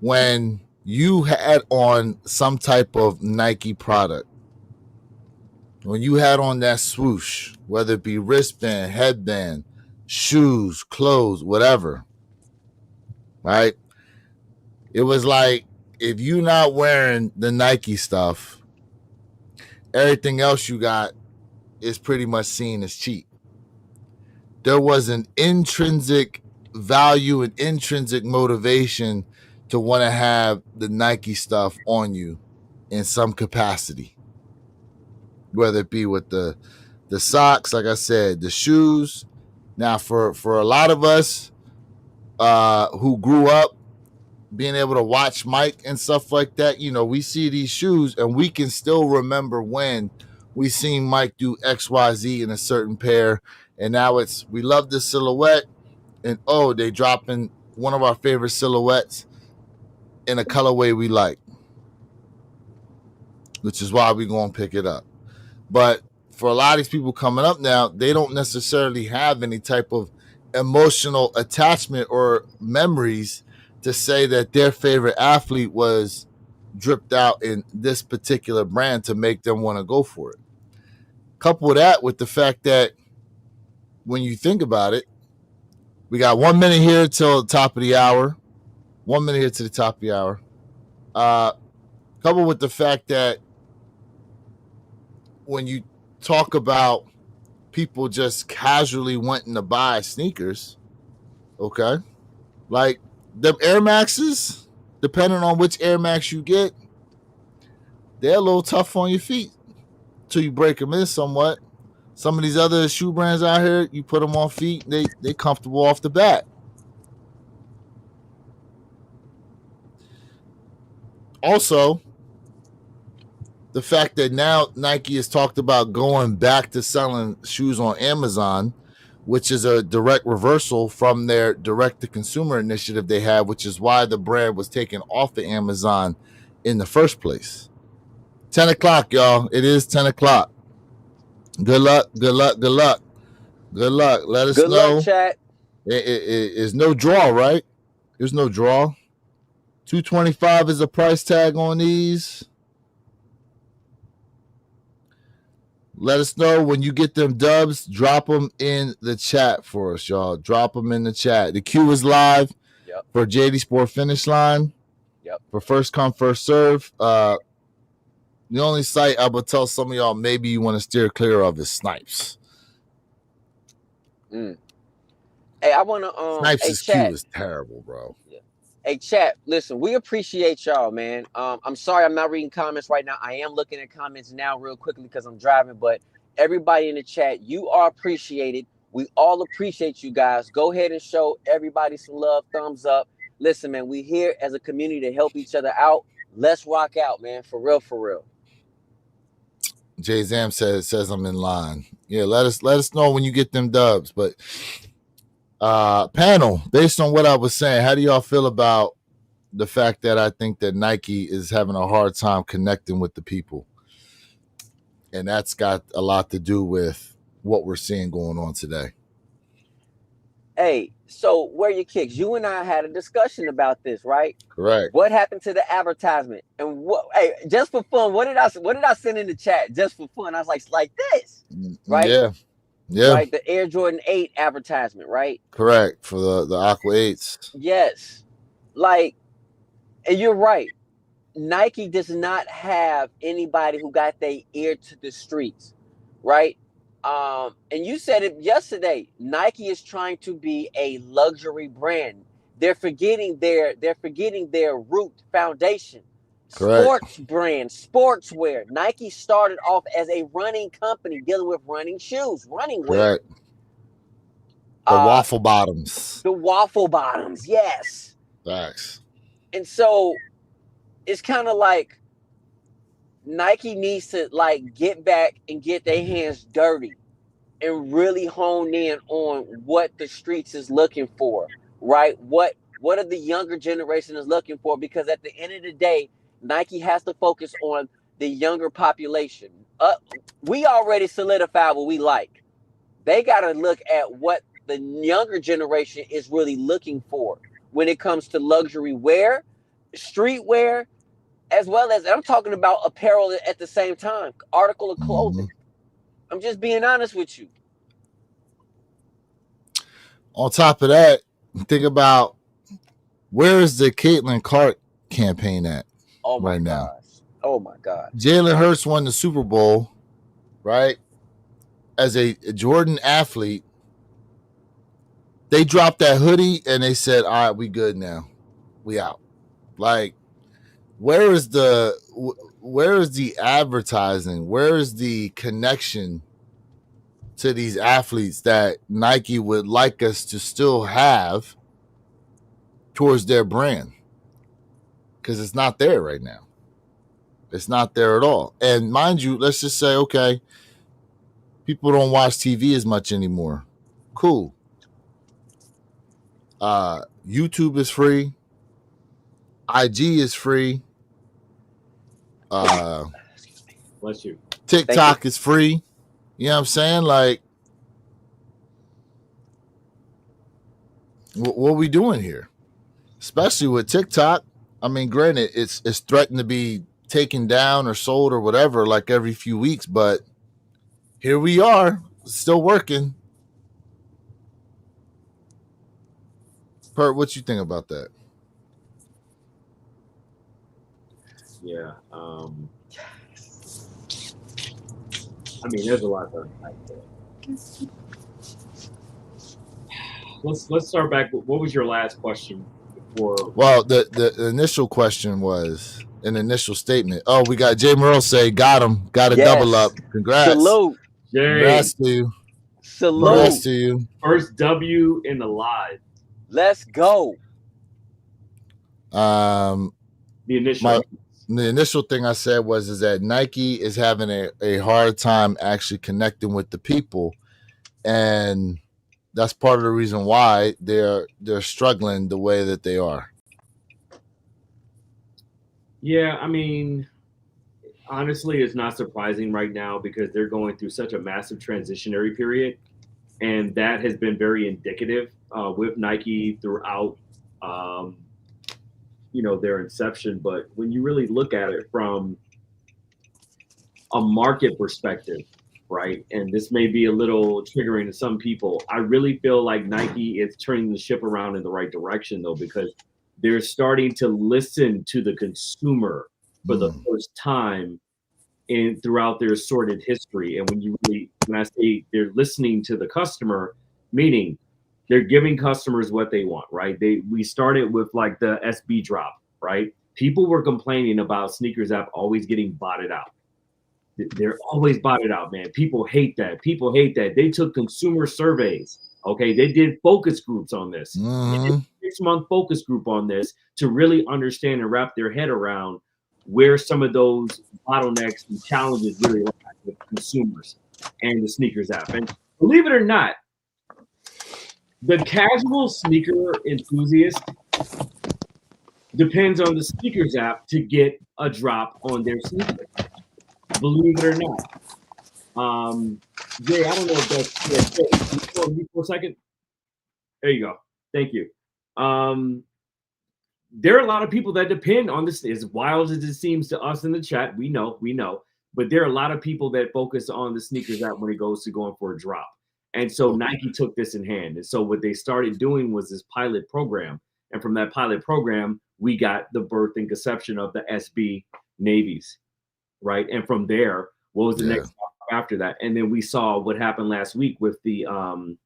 when you had on some type of Nike product, when you had on that swoosh, whether it be wristband, headband, shoes, clothes, whatever, right? It was like, if you're not wearing the Nike stuff, everything else you got is pretty much seen as cheap. There was an intrinsic value and intrinsic motivation to want to have the Nike stuff on you in some capacity, whether it be with the socks, like I said, the shoes. Now, for a lot of us who grew up being able to watch Mike and stuff like that, you know, we see these shoes and we can still remember when we seen Mike do XYZ in a certain pair. And now we love the silhouette, and they dropping one of our favorite silhouettes in a colorway we like, which is why we're going to pick it up. But for a lot of these people coming up now, they don't necessarily have any type of emotional attachment or memories to say that their favorite athlete was dripped out in this particular brand to make them want to go for it. Couple that with the fact that when you think about it, we got 1 minute here till the top of the hour. 1 minute here to the top of the hour. Coupled with the fact that when you talk about people just casually wanting to buy sneakers, okay, like the Air Maxes, depending on which Air Max you get, they're a little tough on your feet till you break them in somewhat. Some of these other shoe brands out here, you put them on feet, they comfortable off the bat. Also, the fact that now Nike has talked about going back to selling shoes on Amazon, which is a direct reversal from their direct-to-consumer initiative they had, which is why the brand was taken off of Amazon in the first place. 10 o'clock, y'all. It is 10 o'clock. Good luck, good luck, good luck. Good luck. Let us know. Good luck, chat. It's no draw, right? There's no draw. $225 is the price tag on these. Let us know when you get them dubs. Drop them in the chat for us, y'all. Drop them in the chat. The queue is live for JD Sport Finish Line. For first come, first serve. The only site I would tell some of y'all maybe you want to steer clear of is Snipes. Hey, I want to Snipes' queue is terrible, bro. Hey, chat, listen, we appreciate y'all, man. I'm sorry I'm not reading comments right now. I am looking at comments now real quickly because I'm driving, but everybody in the chat, you are appreciated. We all appreciate you guys. Go ahead and show everybody some love, thumbs up. Listen, man, we here as a community to help each other out. Let's rock out, man. For real, for real. Jay Zam says I'm in line. Yeah, let us know when you get them dubs. But panel, based on what I was saying, how do y'all feel about the fact that I think that Nike is having a hard time connecting with the people? And that's got a lot to do with what we're seeing going on today. Hey, so where are your kicks? You and I had a discussion about this, right? Correct. What happened to the advertisement? And what? Hey, just for fun, what did I send in the chat? Just for fun, I was like this, right? Yeah. Right, the Air Jordan 8 advertisement, right? Correct, for the Aqua 8s. Yes, like, and you're right. Nike does not have anybody who got their ear to the streets, right? And you said it yesterday. Nike is trying to be a luxury brand. They're forgetting their root foundation. Correct. Sports brand, sportswear. Nike started off as a running company dealing with running shoes, running wear. Correct. The waffle bottoms. The waffle bottoms, yes. Facts. And so it's kind of like Nike needs to like get back and get their hands dirty and really hone in on what the streets is looking for, right? What are the younger generation is looking for? Because at the end of the day, Nike has to focus on the younger population. We already solidified what we like. They got to look at what the younger generation is really looking for when it comes to luxury wear, streetwear, as well as, I'm talking about apparel at the same time, article of clothing. I'm just being honest with you. On top of that, think about, where is the Caitlin Clark campaign at right now? Oh my God. Jalen Hurts won the Super Bowl, right? As a Jordan athlete, they dropped that hoodie and they said, all right, we good now. We out. Like, where is the advertising? Where is the connection to these athletes that Nike would like us to still have towards their brand? Because it's not there right now. It's not there at all. And mind you, let's just say, okay, people don't watch TV as much anymore. Cool. YouTube is free. IG is free. Bless you. TikTok is free. You know what I'm saying? Like, what are we doing here? Especially with TikTok. I mean, granted, it's threatened to be taken down or sold or whatever like every few weeks, but here we are, still working. Pert, what you think about that? Yeah. I mean, there's a lot to unpack there. Let's start back. What was your last question before? Well, the initial question was an initial statement. Oh, we got Jay Merle say, got him, got a double up. Congrats. Salute. Jay. Congrats to you. Salute. Congrats to you. First W in the live. Let's go. The initial thing I said is that Nike is having a hard time actually connecting with the people, and that's part of the reason why they're struggling the way that they are. Yeah, I mean, honestly, it's not surprising right now because they're going through such a massive transitionary period, and that has been very indicative with Nike throughout their inception. But when you really look at it from a market perspective, right, and this may be a little triggering to some people, I really feel like Nike is turning the ship around in the right direction, though, because they're starting to listen to the consumer for the first time throughout their sordid history. And when I say they're listening to the customer, meaning They're giving customers what they want, right? We started with like the SB drop, right? People were complaining about sneakers app always getting botted out. They're always botted out, man. People hate that. People hate that. They took consumer surveys. Okay, they did focus groups on this. They did a 6-month focus group on this to really understand and wrap their head around where some of those bottlenecks and challenges really lie with consumers and the sneakers app. And believe it or not, the casual sneaker enthusiast depends on the sneakers app to get a drop on their sneaker. Believe it or not. Jay, I don't know if that's Jay, can you hold me for a second? There you go. Thank you. There are a lot of people that depend on this. As wild as it seems to us in the chat, we know, but there are a lot of people that focus on the sneakers app when it goes to going for a drop. And so Nike took this in hand. And so what they started doing was this pilot program. And from that pilot program, we got the birth and conception of the SB Navies, right? And from there, what was the next step after that? And then we saw what happened last week with the Soul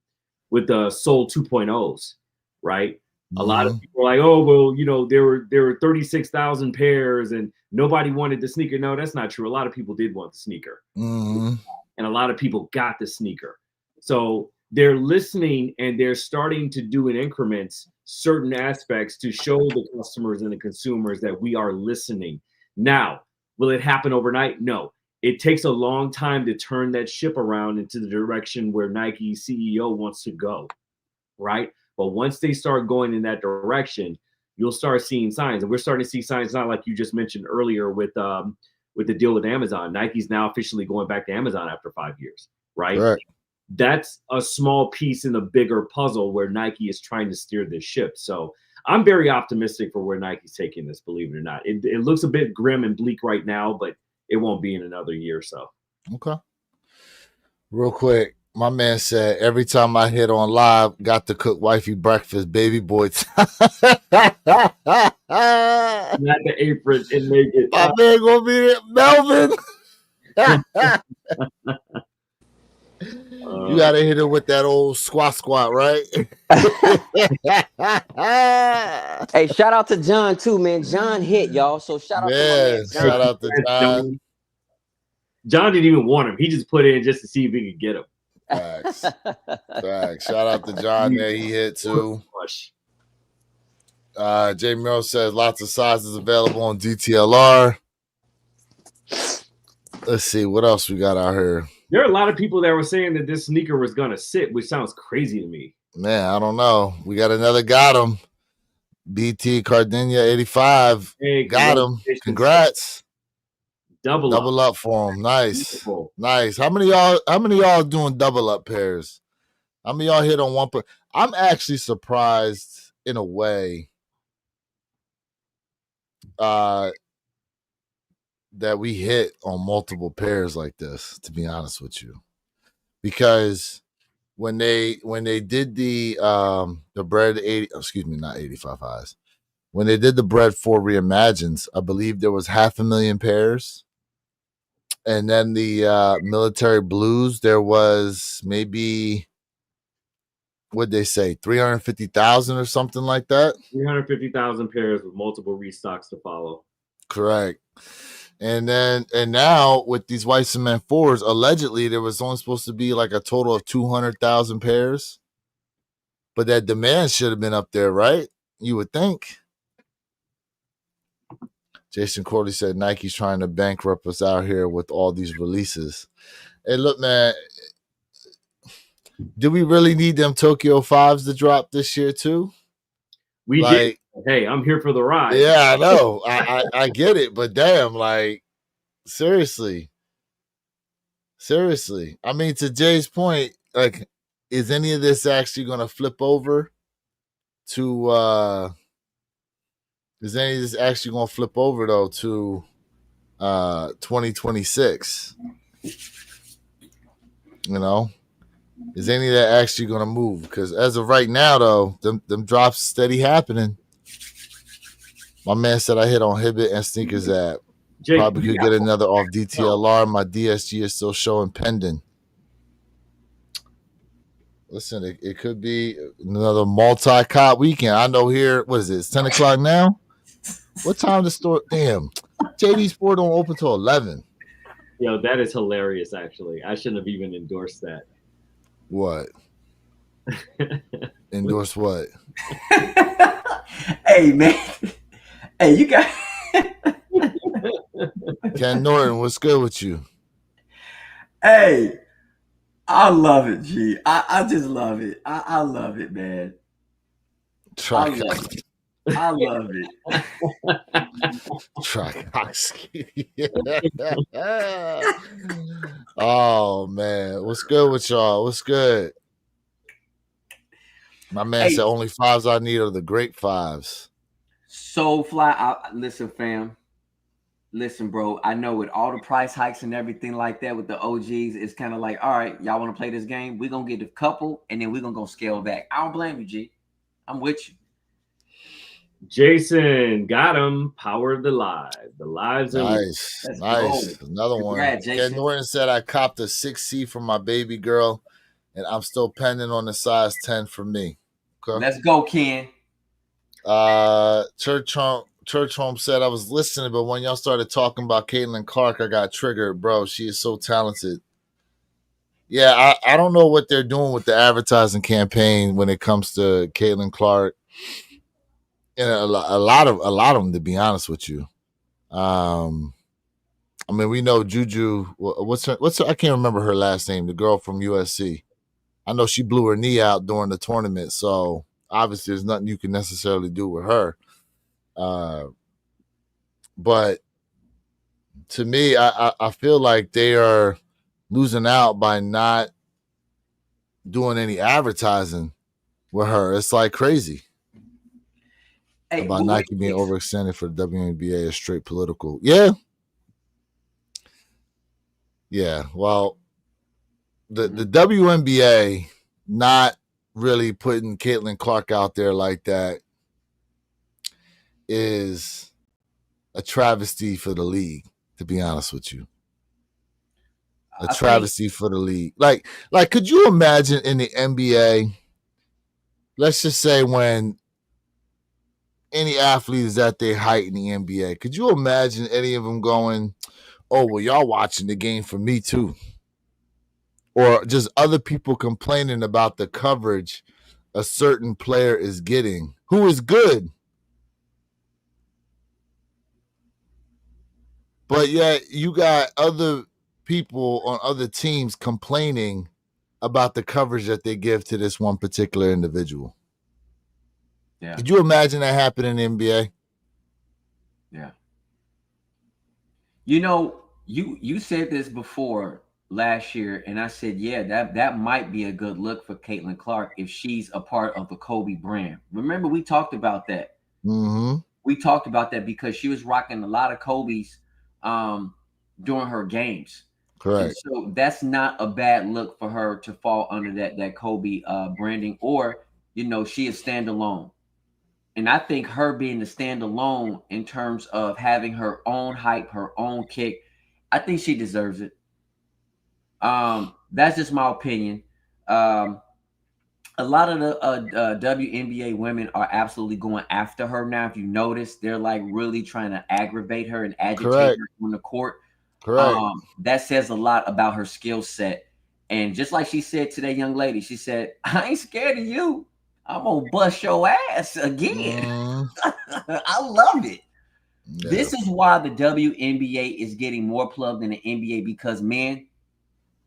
2.0s, right? A lot of people were like, oh, well, you know, there were 36,000 pairs and nobody wanted the sneaker. No, that's not true. A lot of people did want the sneaker. And a lot of people got the sneaker. So they're listening and they're starting to do in increments certain aspects to show the customers and the consumers that we are listening. Now, will it happen overnight? No. It takes a long time to turn that ship around into the direction where Nike's CEO wants to go, right? But once they start going in that direction, you'll start seeing signs. And we're starting to see signs, not like you just mentioned earlier with the deal with Amazon. Nike's now officially going back to Amazon after 5 years, right? That's a small piece in the bigger puzzle where Nike is trying to steer this ship. So I'm very optimistic for where Nike's taking this, believe it or not. It looks a bit grim and bleak right now, but it won't be in another year or so. Okay. Real quick, my man said, every time I hit on live, got to cook wifey breakfast, baby boy time. Not the apron and make it. My man gonna be there, Melvin. You gotta hit it with that old squat, right? Hey, shout out to John too, man. John hit, y'all. So shout out to my man John. Shout out to John. John didn't even want him. He just put in just to see if he could get him. Facts. Shout out to John there. He hit too. J Merrill says lots of sizes available on DTLR. Let's see what else we got out here. There are a lot of people that were saying that this sneaker was gonna sit, which sounds crazy to me. Man, I don't know. We got another got him. BT Cardenia 85. Hey, got him. Congrats. Double up for him. Nice. Beautiful. Nice. How many y'all doing double up pairs? How many y'all hit on one pair? I'm actually surprised in a way that we hit on multiple pairs like this, to be honest with you. Because when they did the bread 80, not 85 highs. When they did the bread 4 reimagines, I believe there was 500,000 pairs. And then the military blues, there was maybe, what'd they say, 350,000 or something like that? 350,000 pairs with multiple restocks to follow. Correct. And now with these white cement 4s, allegedly there was only supposed to be like a total of 200,000 pairs. But that demand should have been up there, right? You would think. Jason Corley said Nike's trying to bankrupt us out here with all these releases. Hey, look, man, do we really need them Tokyo 5s to drop this year too? We did. Hey, I'm here for the ride. Yeah, I know. I get it, but damn, like, seriously. I mean, to Jay's point, like, is any of this actually going to flip over to is any of this actually going to flip over though to 2026? You know, is any of that actually going to move? Because as of right now, though, them drops steady happening. My man said I hit on Hibbit and Sneakers app. Jake, probably could get another off DTLR. My DSG is still showing pending. Listen, it could be another multi-cop weekend. I know here, what is it? It's 10 o'clock now? What time the store? Damn. JD Sport don't open till 11. Yo, that is hilarious, actually. I shouldn't have even endorsed that. What? Endorse what? Hey, man. Hey, you got... Ken Norton, what's good with you? Hey, I love it, G. I just love it. I love it, man. I love it. I love it. Tchaikovsky. Oh man, what's good with y'all? What's good? My man said only fives I need are the great fives. So fly. Listen, fam. Listen, bro. I know with all the price hikes and everything like that with the OGs, it's kind of like, all right, y'all want to play this game? We're gonna get a couple, and then we're gonna go scale back. I don't blame you, G. I'm with you. Jason got him. Powered the live. The lives are nice. Nice. Go. Another one. Ken Norton said I copped a 6C for my baby girl, and I'm still pending on the size 10 for me. Okay. Let's go, Ken. Church Home said I was listening, but when y'all started talking about Caitlin Clark, I got triggered, bro. She is so talented. Yeah, I don't know what they're doing with the advertising campaign when it comes to Caitlin Clark. And a lot of them, to be honest with you. I mean, we know Juju. What's her? I can't remember her last name. The girl from USC. I know she blew her knee out during the tournament, so obviously there's nothing you can necessarily do with her. But to me, I feel like they are losing out by not doing any advertising with her. It's like crazy. About Nike being overextended for the WNBA is straight political. Yeah. Yeah. Well, the WNBA not really putting Caitlin Clark out there like that is a travesty for the league, to be honest with you. A travesty for the league. Like, could you imagine in the NBA, let's just say when any athlete is at their height in the NBA, could you imagine any of them going, oh, well, y'all watching the game for me too? Or just other people complaining about the coverage a certain player is getting, who is good. But yet you got other people on other teams complaining about the coverage that they give to this one particular individual. Yeah. Could you imagine that happening in the NBA? Yeah. You know, you said this before last year, and I said, yeah, that might be a good look for Caitlin Clark if she's a part of the Kobe brand. Remember, we talked about that. Mm-hmm. We talked about that because she was rocking a lot of Kobe's during her games. Correct. And so that's not a bad look for her to fall under that Kobe branding, or she is standalone. And I think her being the standalone in terms of having her own hype, her own kick, I think she deserves it. That's just my opinion. A lot of the WNBA women are absolutely going after her now. If you notice, they're like really trying to aggravate her and agitate Correct. her on the court. Correct. That says a lot about her skill set. And just like she said to that young lady, she said, I ain't scared of you. I'm going to bust your ass again. I love it. Yeah. This is why the WNBA is getting more plugged than the NBA because, man,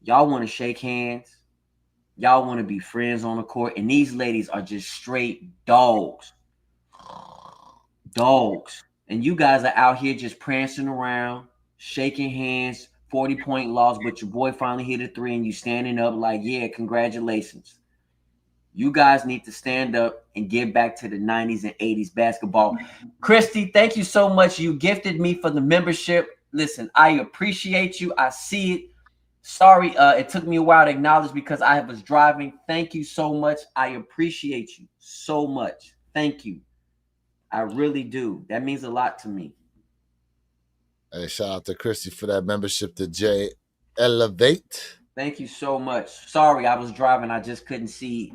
y'all want to shake hands. Y'all want to be friends on the court. And these ladies are just straight dogs. Dogs. And you guys are out here just prancing around, shaking hands, 40-point loss, but your boy finally hit a 3 and you standing up like, yeah, congratulations. You guys need to stand up and get back to the 90s and 80s basketball. Christy, thank you so much. You gifted me for the membership. Listen, I appreciate you. I see it. Sorry, it took me a while to acknowledge because I was driving. Thank you so much. I appreciate you so much. Thank you. I really do. That means a lot to me. Hey, shout out to Christy for that membership to J Elevate. Thank you so much. Sorry, I was driving. I just couldn't see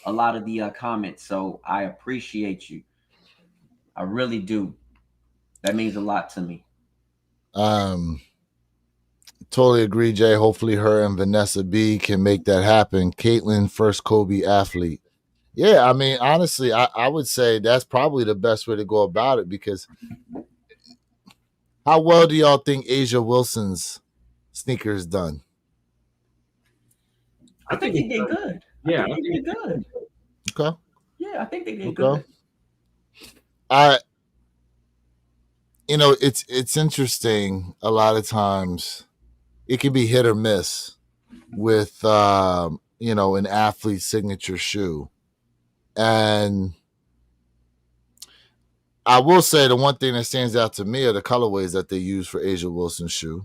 a lot of the comments. So I appreciate you. I really do. That means a lot to me. Totally agree, Jay. Hopefully her and Vanessa B can make that happen. Caitlyn, first Kobe athlete. Yeah, I mean, honestly, I would say that's probably the best way to go about it, because how well do y'all think Asia Wilson's sneakers done? I think they did good. Yeah, I think they did good. Okay. Yeah, I think they did good. It's interesting. A lot of times it can be hit or miss with an athlete's signature shoe. And I will say the one thing that stands out to me are the colorways that they use for Asia Wilson's shoe.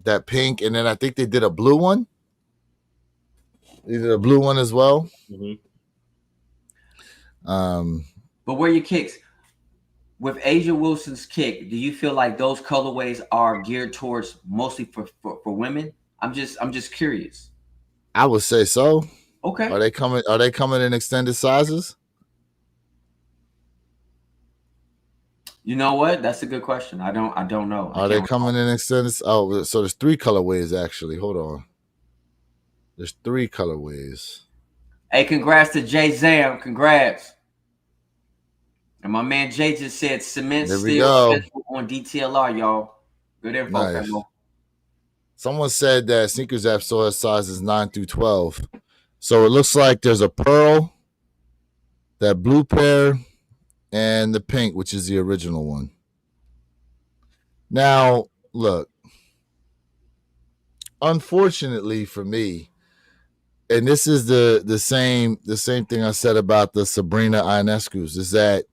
That pink, and then I think they did a blue one. They did a blue one as well. Mm-hmm. But where are your kicks? With Asia Wilson's kick, do you feel like those colorways are geared towards mostly for women? I'm just curious. I would say so. Okay. Are they coming in extended sizes? You know what? That's a good question. I don't know. Are they coming in extended? Oh, so there's 3 colorways actually. Hold on. There's 3 colorways. Hey, congrats to Jay Zam. Congrats. And my man Jay just said cement steel on DTLR, y'all. Good info, nice. Someone said that Sneakers App still has sizes 9 through 12. So it looks like there's a pearl, that blue pair, and the pink, which is the original one. Now, look, unfortunately for me, and this is the same thing I said about the Sabrina Ionescu's, is that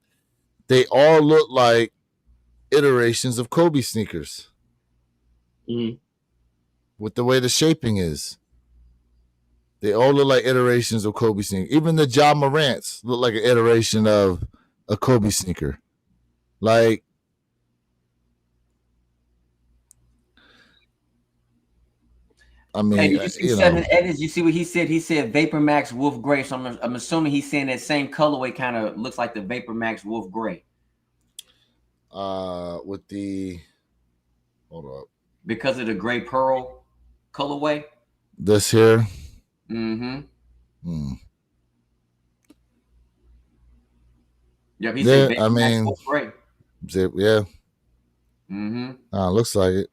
they all look like iterations of Kobe sneakers. Mm-hmm. With the way the shaping is. They all look like iterations of Kobe sneakers. Even the Ja Morants look like an iteration of a Kobe sneaker. Like, I mean, hey, did you see Seven Edits? You see what he said? He said Vapor Max Wolf Gray. So I'm assuming he's saying that same colorway kind of looks like the Vapor Max Wolf Gray. With the, hold up. Because of the gray pearl colorway? This here? Mm-hmm. Yeah, he said Vapor Max Wolf Gray. Yeah. Mm-hmm. Looks like it.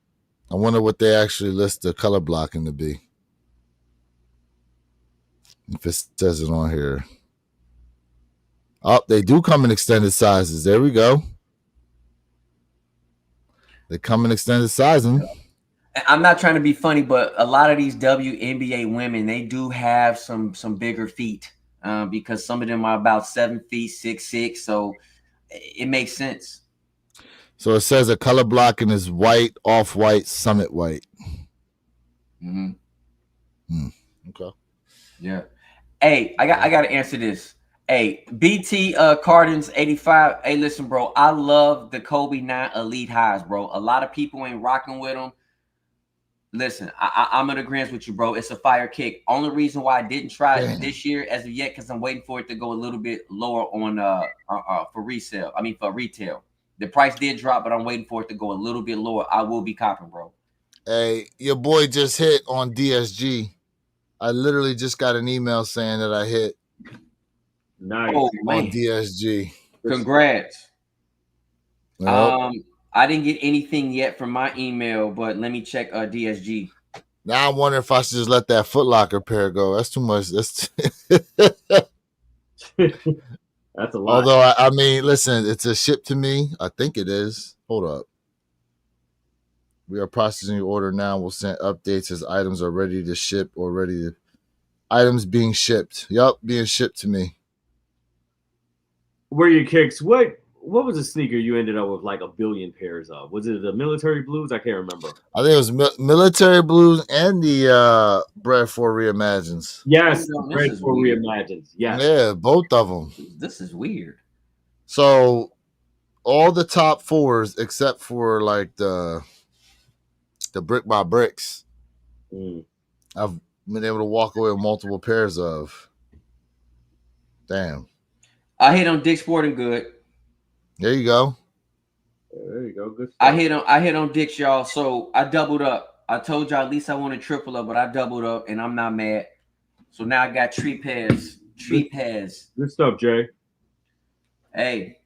I wonder what they actually list the color blocking to be. If it says it on here. Oh, they do come in extended sizes. There we go. They come in extended sizing. I'm not trying to be funny, but a lot of these WNBA women, they do have some bigger feet because some of them are about 7 feet, 6'6". So it makes sense. So it says the color blocking is white, off-white, summit white. Mm-hmm. Okay. Yeah. Hey, I got to answer this. Hey, BT Cardin's 85. Hey, listen, bro. I love the Kobe 9 Elite Highs, bro. A lot of people ain't rocking with them. Listen, I'm in agreement with you, bro. It's a fire kick. Only reason why I didn't try it this year as of yet, because I'm waiting for it to go a little bit lower on for resale. I mean, for retail. The price did drop, but I'm waiting for it to go a little bit lower. I will be copping, bro. Hey, your boy just hit on DSG. I literally just got an email saying that I hit. Nice. On DSG. Congrats. Yep. I didn't get anything yet from my email, but let me check DSG. Now I'm wondering if I should just let that Foot Locker pair go. That's too much. That's that's a lot. Although I mean, listen, it's a ship to me. I think it is. Hold up. We are processing your order now. We'll send updates as items are ready to ship or ready to. Items being shipped. Yup, being shipped to me. Where your kicks? What was the sneaker you ended up with like a billion pairs of? Was it the military blues? I can't remember. I think it was military blues and the Bread for Reimagines. Yes, Bread for Reimagines. Yes. Yeah, both of them. This is weird. So all the top 4s except for like the the brick by bricks. I've been able to walk away with multiple pairs of. Damn. I hit on Dick's Sporting Good. There you go. There you go. Good stuff. I hit on Dick's, y'all. So I doubled up. I told y'all at least I want to triple up, but I doubled up, and I'm not mad. So now I got tree pairs. Good stuff, Jay. Hey,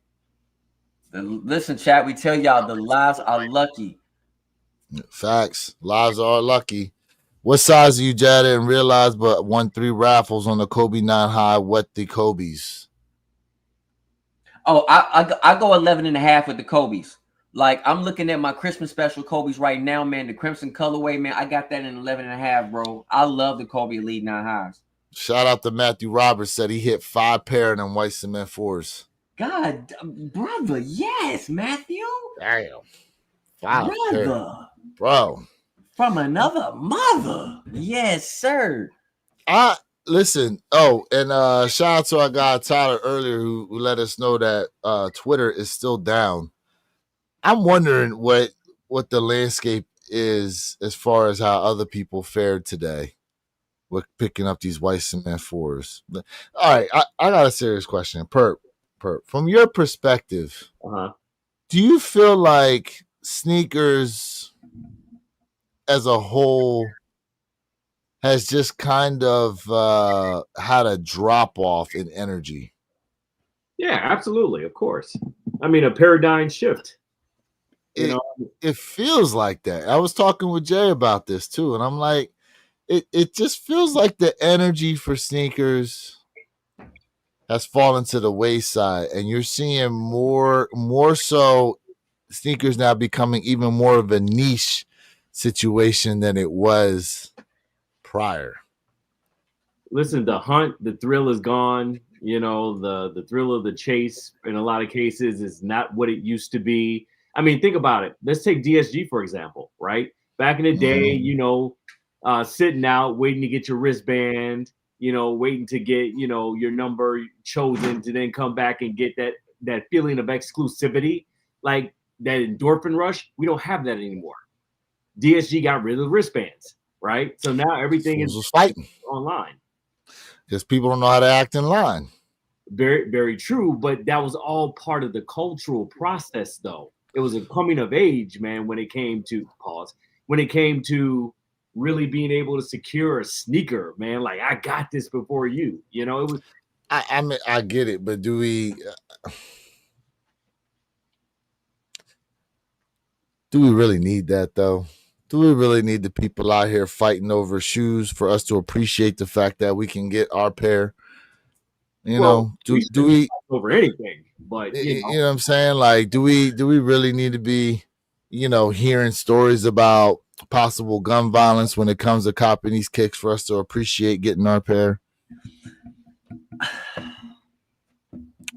listen, chat. We tell y'all the lives are lucky. Facts. Lives are lucky. What size are you, Jada? And realize, but won 3 raffles on the Kobe 9 high. What the Kobe's? Oh, I go 11.5 with the Kobe's. Like, I'm looking at my Christmas special Kobe's right now, man. The Crimson colorway, man. I got that in 11.5, bro. I love the Kobe Elite 9 highs. Shout out to Matthew Roberts. Said he hit 5 pair in them white cement 4s. God, brother, yes, Matthew. Damn. 5 brother. Pair. Bro. From another mother. Yes, sir. Listen. Oh, and shout out to our guy Tyler earlier who let us know that Twitter is still down. I'm wondering what the landscape is as far as how other people fared today with picking up these white cement 4s. All right, I got a serious question. Perp. From your perspective, do you feel like sneakers as a whole has just kind of had a drop off in energy? Yeah, absolutely. Of course. I mean, a paradigm shift. It feels like that. I was talking with Jay about this too, and I'm like, it just feels like the energy for sneakers has fallen to the wayside, and you're seeing more so sneakers now becoming even more of a niche situation than it was prior. Listen, the hunt, the thrill is gone. You know, the thrill of the chase in a lot of cases is not what it used to be. I mean, think about it. Let's take DSG, for example, right? Back in the day, you know, sitting out, waiting to get your wristband, you know, waiting to get, you know, your number chosen to then come back and get that feeling of exclusivity, like that endorphin rush. We don't have that anymore. DSG got rid of the wristbands, right? So now everything is fighting online. Because people don't know how to act in line. Very, very true. But that was all part of the cultural process, though. It was a coming of age, man, when it came to really being able to secure a sneaker, man. Like, I got this before you. You know, it was. I mean, I get it, but do we really need that, though? Do we really need the people out here fighting over shoes for us to appreciate the fact that we can get our pair? You know, do we over anything? But you know what I'm saying? Like, do we really need to be, you know, hearing stories about possible gun violence when it comes to copping these kicks for us to appreciate getting our pair?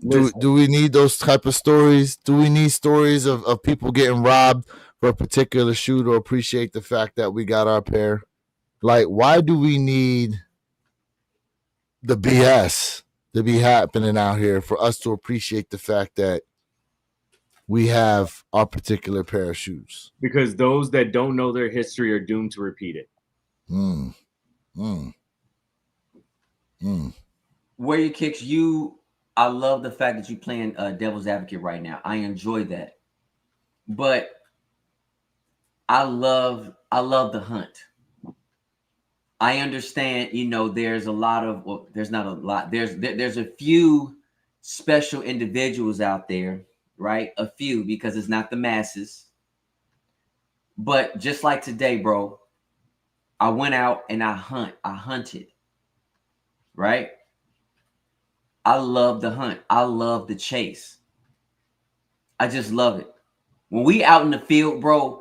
Do we need those type of stories? Do we need stories of people getting robbed for a particular shoe to appreciate the fact that we got our pair? Like, why do we need the BS to be happening out here for us to appreciate the fact that we have our particular pair of shoes? Because those that don't know their history are doomed to repeat it. Where your kicks, I love the fact that you're playing devil's advocate right now. I enjoy that. But I love the hunt. I understand, you know, there's a lot of, well, there's not a lot. There's a few special individuals out there, right? A few, because it's not the masses. But just like today, bro, I went out and I hunted, right? I love the hunt. I love the chase. I just love it. When we out in the field, bro,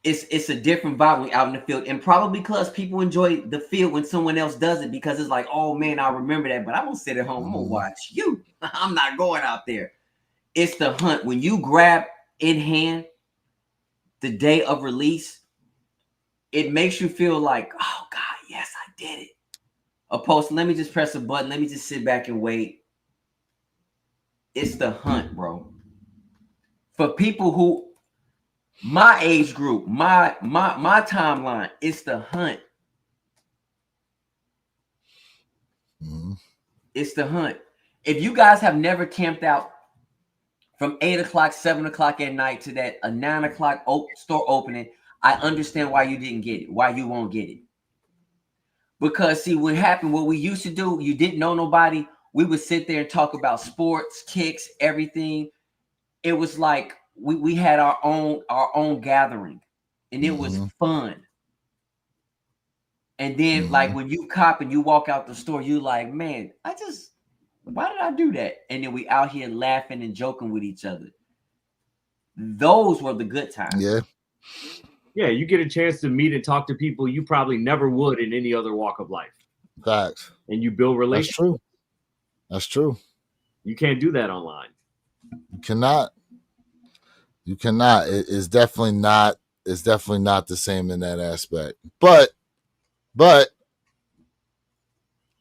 it's a different vibe when we out in the field. And probably because people enjoy the field when someone else does it, because it's like, oh man, I remember that, but I'm gonna sit at home, I'm gonna watch you. I'm not going out there. It's the hunt. When you grab in hand the day of release, it makes you feel like, oh God, yes, I did it. Opposed to, let me just press a button, let me just sit back and wait. It's the hunt, bro. For people who My age group, my timeline, it's the hunt. Mm-hmm. It's the hunt. If you guys have never camped out from 8 o'clock, 7 o'clock at night to that a 9 o'clock store opening, I understand why you didn't get it, why you won't get it. Because see, what happened, what we used to do, you didn't know nobody. We would sit there and talk about sports, kicks, everything. It was like we had our own gathering, and it was fun. And then like when you cop and you walk out the store, you like, man, why did I do that? And then we out here laughing and joking with each other. Those were the good times. Yeah. Yeah, you get a chance to meet and talk to people you probably never would in any other walk of life. Facts. And you build relationships. That's true. That's true. You can't do that online. You cannot. You cannot. It's definitely not. It's definitely not the same in that aspect. But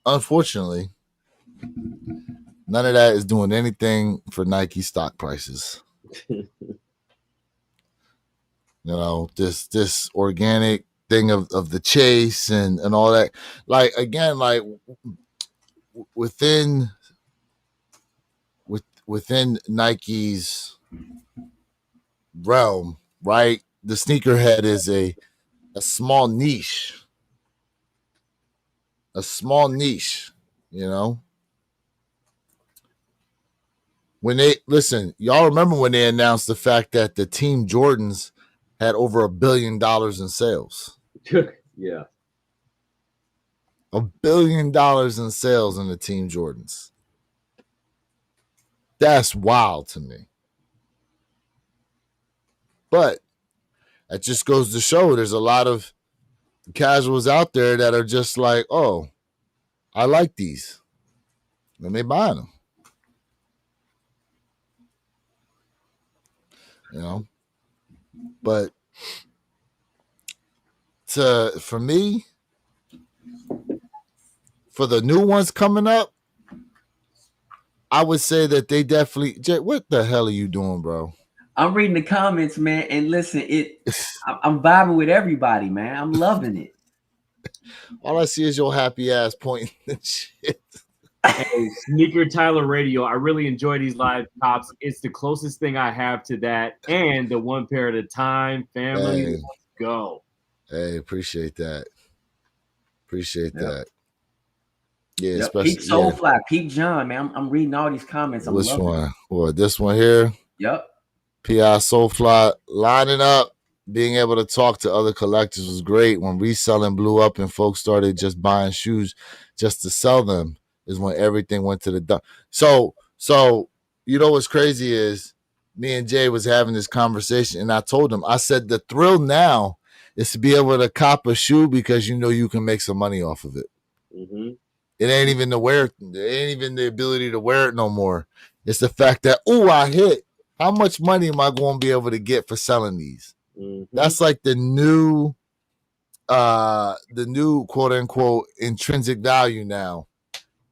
unfortunately, none of that is doing anything for Nike stock prices. You know, this organic thing of the chase and all that. Like again, like within Nike's realm, right? The sneakerhead is a small niche. A small niche, you know. When they listen, y'all remember when they announced the fact that the Team Jordans had over $1 billion in sales? Yeah. $1 billion in sales in the Team Jordans. That's wild to me. But that just goes to show there's a lot of casuals out there that are just like, oh, I like these. And they buy them. You know? But for me, for the new ones coming up, I would say that they definitely. Jay, what the hell are you doing, bro? I'm reading the comments, man, and listen, I'm vibing with everybody, man. I'm loving it. All I see is your happy ass pointing and shit. Hey, Sneaker Tyler Radio. I really enjoy these live tops. It's the closest thing I have to that, and the one pair at a time. Family, Hey. Let's go. Hey, appreciate that. Appreciate that. Yeah, especially Peak Soulfly, Peak John, man. I'm reading all these comments. Which one? Well, this one here. Yep. P.I. Soulfly lining up, being able to talk to other collectors was great. When reselling blew up and folks started just buying shoes just to sell them is when everything went to the dump. So you know what's crazy is me and Jay was having this conversation and I told him, I said the thrill now is to be able to cop a shoe because you know you can make some money off of it. Mm-hmm. It ain't even the ability to wear it no more. It's the fact that, I hit. How much money am I going to be able to get for selling these? Mm-hmm. That's like the new quote unquote intrinsic value now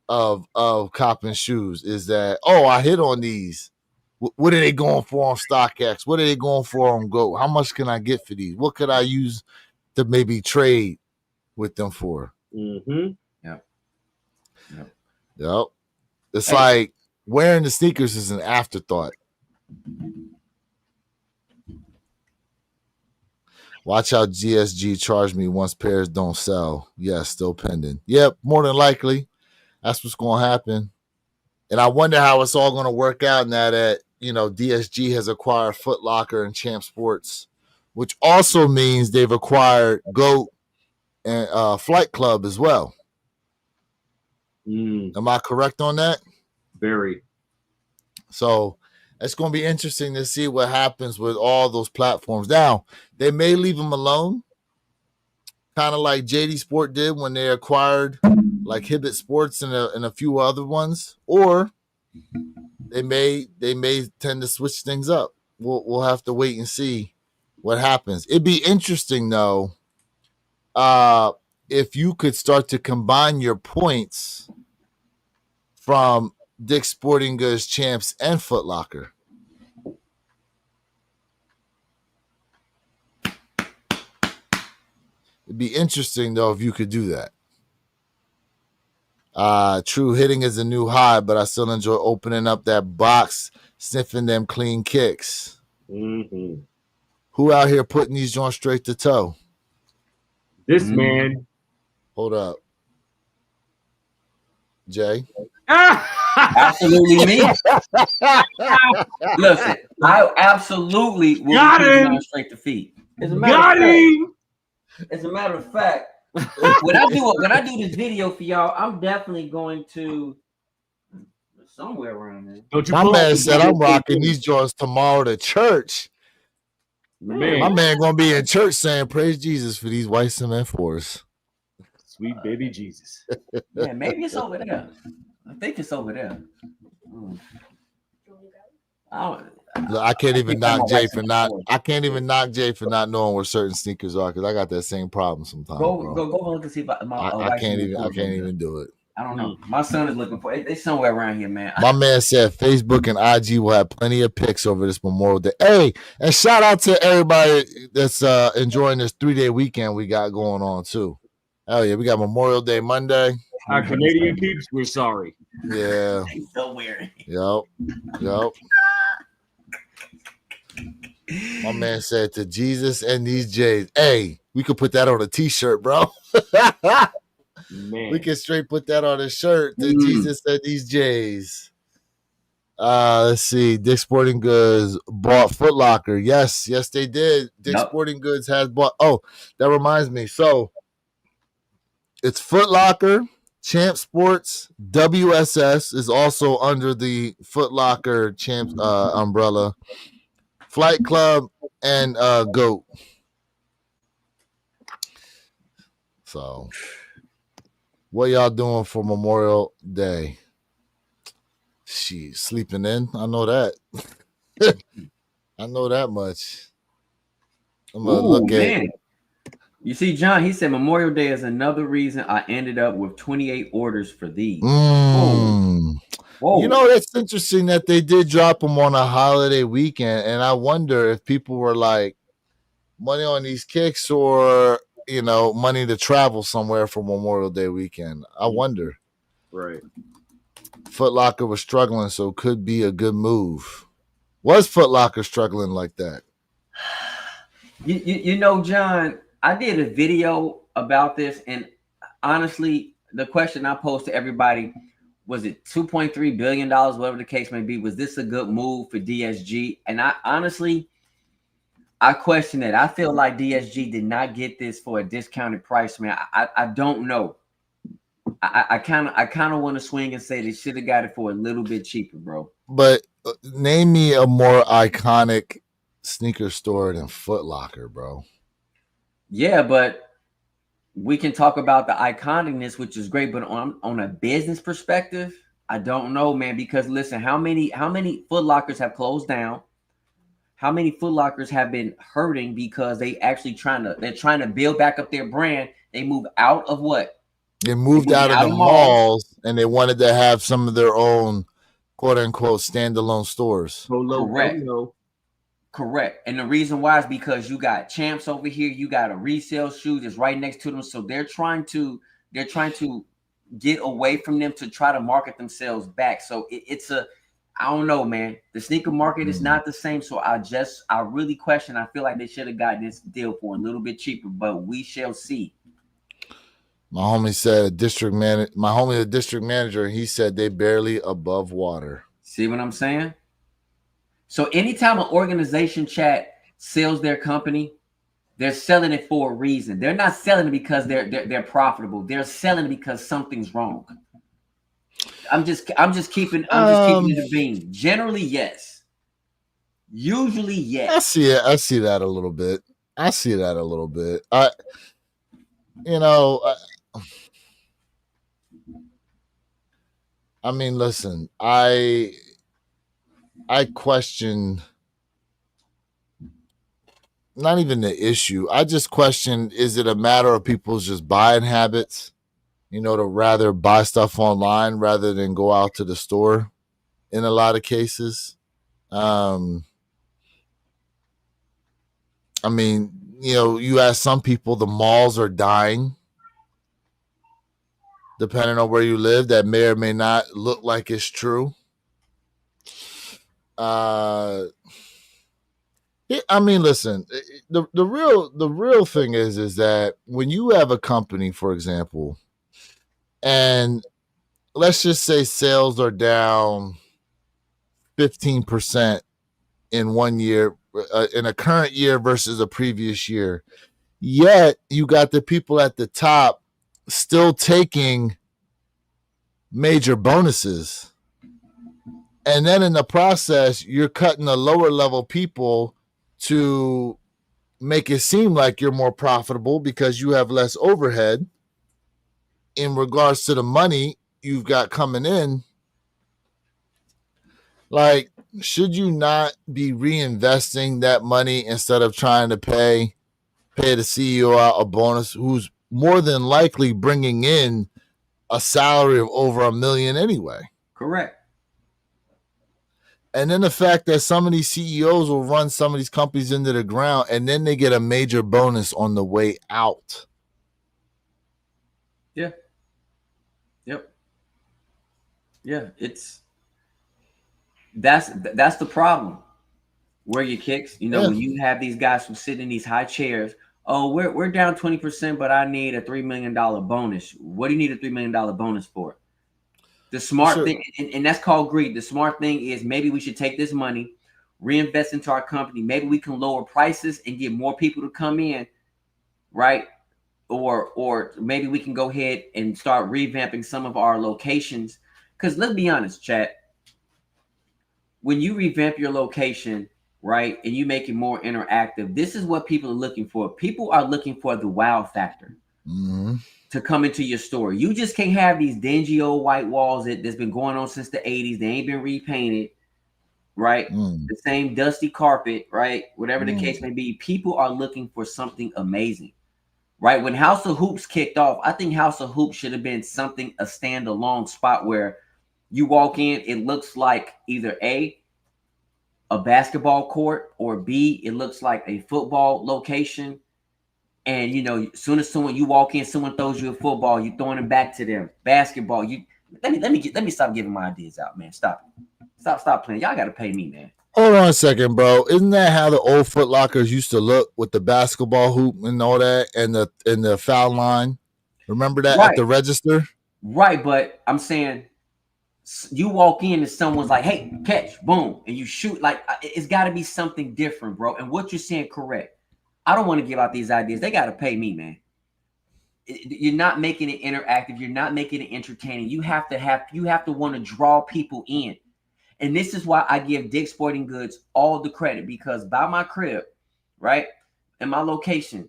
of copping shoes is that, I hit on these. What are they going for on StockX? What are they going for on Go? How much can I get for these? What could I use to maybe trade with them for? Mm-hmm. Yep. It's like wearing the sneakers is an afterthought. Watch how GSG charged me once pairs don't sell. Yes, still pending. Yep, more than likely. That's what's going to happen. And I wonder how it's all going to work out now that, DSG has acquired Foot Locker and Champ Sports, which also means they've acquired GOAT and Flight Club as well. Am I correct on that? Very. So it's going to be interesting to see what happens with all those platforms. Now, they may leave them alone, kind of like JD Sport did when they acquired like Hibbett Sports and a few other ones, or they may tend to switch things up. We'll have to wait and see what happens. It'd be interesting though, if you could start to combine your points from Dick's Sporting Goods, Champs, and Foot Locker. It'd be interesting though if you could do that. True, hitting is a new high, but I still enjoy opening up that box, sniffing them clean kicks. Mm-hmm. Who out here putting these joints straight to toe? This man. Hold up. Jay? Absolutely me. Listen, I absolutely will Got be him. straight to feet. Got him. As a matter of fact, when I do this video for y'all, I'm definitely going to somewhere around there. Don't you My man said I'm rocking these joints tomorrow to church. Man. My man gonna be in church saying praise Jesus for these white cement floors. Sweet baby Jesus. Yeah, maybe it's over there. I think it's over there. Look, I can't even knock Jay for not. I can't even knock Jay for not knowing where certain sneakers are because I got that same problem sometimes. Go look and see if I can't even do it. I don't know. My son is looking for it. They somewhere around here, man. My man said Facebook and IG will have plenty of pics over this Memorial Day. Hey, and shout out to everybody that's enjoying this 3-day weekend we got going on too. Hell yeah, we got Memorial Day Monday. Our Canadian peeps, we're sorry. Yeah. He's so weird. Yep. My man said to Jesus and these J's. Hey, we could put that on a t-shirt, bro. Man. We can straight put that on a shirt. To Jesus and these J's. Let's see. Dick's Sporting Goods bought Foot Locker. Yes, they did. Dick's Sporting Goods has bought. Oh, that reminds me. So it's Foot Locker, Champ Sports, WSS is also under the Foot Locker Champ umbrella. Flight Club and GOAT. So, what y'all doing for Memorial Day? She sleeping in. I know that. I know that much. I'm gonna look at. You see, John, he said Memorial Day is another reason I ended up with 28 orders for these. Whoa. You know, that's interesting that they did drop them on a holiday weekend, and I wonder if people were like money on these kicks or, you know, money to travel somewhere for Memorial Day weekend. I wonder. Right. Foot Locker was struggling, so could be a good move. Was Foot Locker struggling like that? You know, John, I did a video about this, and honestly, the question I posed to everybody, was it $2.3 billion, whatever the case may be? Was this a good move for DSG? And I honestly, I question that. I feel like DSG did not get this for a discounted price, man. I don't know. I kind of want to swing and say they should have got it for a little bit cheaper, bro. But name me a more iconic sneaker store than Foot Locker, bro. Yeah, but we can talk about the iconicness, which is great, but on a business perspective, I don't know, man. Because listen, how many Foot Lockers have closed down? How many Foot Lockers have been hurting because they actually trying to build back up their brand? They move out of what? They moved out of the malls, and they wanted to have some of their own quote unquote standalone stores. Correct. And the reason why is because you got Champs over here, you got a resale shoe that's right next to them. So they're trying to get away from them to try to market themselves back. So I don't know, man. The sneaker market is not the same. So I really question. I feel like they should have gotten this deal for a little bit cheaper, but we shall see. My homie said the district manager, he said they barely above water. See what I'm saying? So anytime an organization chat sells their company, they're selling it for a reason. They're not selling it because they're profitable. They're selling it because something's wrong. I'm just keeping it a bean. Generally, yes. Usually, yes. I see that a little bit. I mean, listen, I question not even the issue. I just question, is it a matter of people's just buying habits, you know, to rather buy stuff online rather than go out to the store in a lot of cases? I mean, you ask some people, the malls are dying. Depending on where you live, that may or may not look like it's true. I mean, listen, the real thing is that when you have a company, for example, and let's just say sales are down 15% in 1 year, in a current year versus a previous year, yet you got the people at the top still taking major bonuses. And then in the process, you're cutting the lower level people to make it seem like you're more profitable because you have less overhead in regards to the money you've got coming in. Like, should you not be reinvesting that money instead of trying to pay the CEO out a bonus who's more than likely bringing in a salary of over $1 million anyway? Correct. And then the fact that some of these CEOs will run some of these companies into the ground and then they get a major bonus on the way out. Yeah. Yep. Yeah, that's the problem. Where your kicks, when you have these guys who sit in these high chairs, oh, we're down 20%, but I need a $3 million bonus. What do you need a $3 million bonus for? The smart thing, and that's called greed. The smart thing is maybe we should take this money, reinvest into our company. Maybe we can lower prices and get more people to come in, right? Or maybe we can go ahead and start revamping some of our locations. Because let's be honest, chat, when you revamp your location, right, and you make it more interactive, this is what people are looking for. People are looking for the wow factor. Mm-hmm. To come into your store. You just can't have these dingy old white walls that's been going on since the 80s. They ain't been repainted, right? The same dusty carpet, right? Whatever the case may be. People are looking for something amazing, right? When House of Hoops kicked off, I think House of Hoops should have been a standalone spot where you walk in, it looks like either A, a basketball court, or B, it looks like a football location. And as soon as you walk in, someone throws you a football, you throwing it back to them. Basketball, let me stop giving my ideas out, man. Stop playing. Y'all got to pay me, man. Hold on a second, bro. Isn't that how the old Foot Lockers used to look with the basketball hoop and all that, and the foul line? Remember that at the register? Right, but I'm saying you walk in and someone's like, "Hey, catch, boom," and you shoot. Like, it's got to be something different, bro. And what you're saying, correct. I don't want to give out these ideas. They got to pay me, man. You're not making it interactive. You're not making it entertaining. You have to want to draw people in. And this is why I give Dick's Sporting Goods all the credit, because by my crib, right, and my location,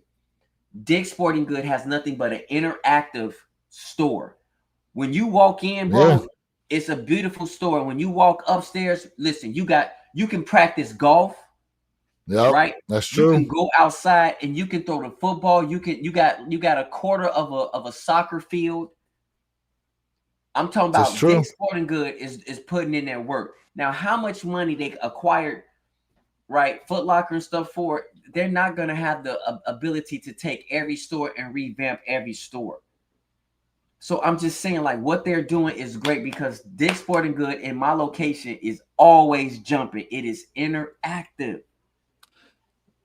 Dick's Sporting Goods has nothing but an interactive store. When you walk in, bro, it's a beautiful store. When you walk upstairs, listen, you can practice golf. Yeah, right. That's true. You can go outside and you can throw the football. You got a quarter of a soccer field. I'm talking about Dick's Sporting Good is putting in their work. Now, how much money they acquired, right? Foot Locker and stuff for it, they're not going to have the ability to take every store and revamp every store. So I'm just saying, like, what they're doing is great, because Dick's Sporting Good in my location is always jumping. It is interactive.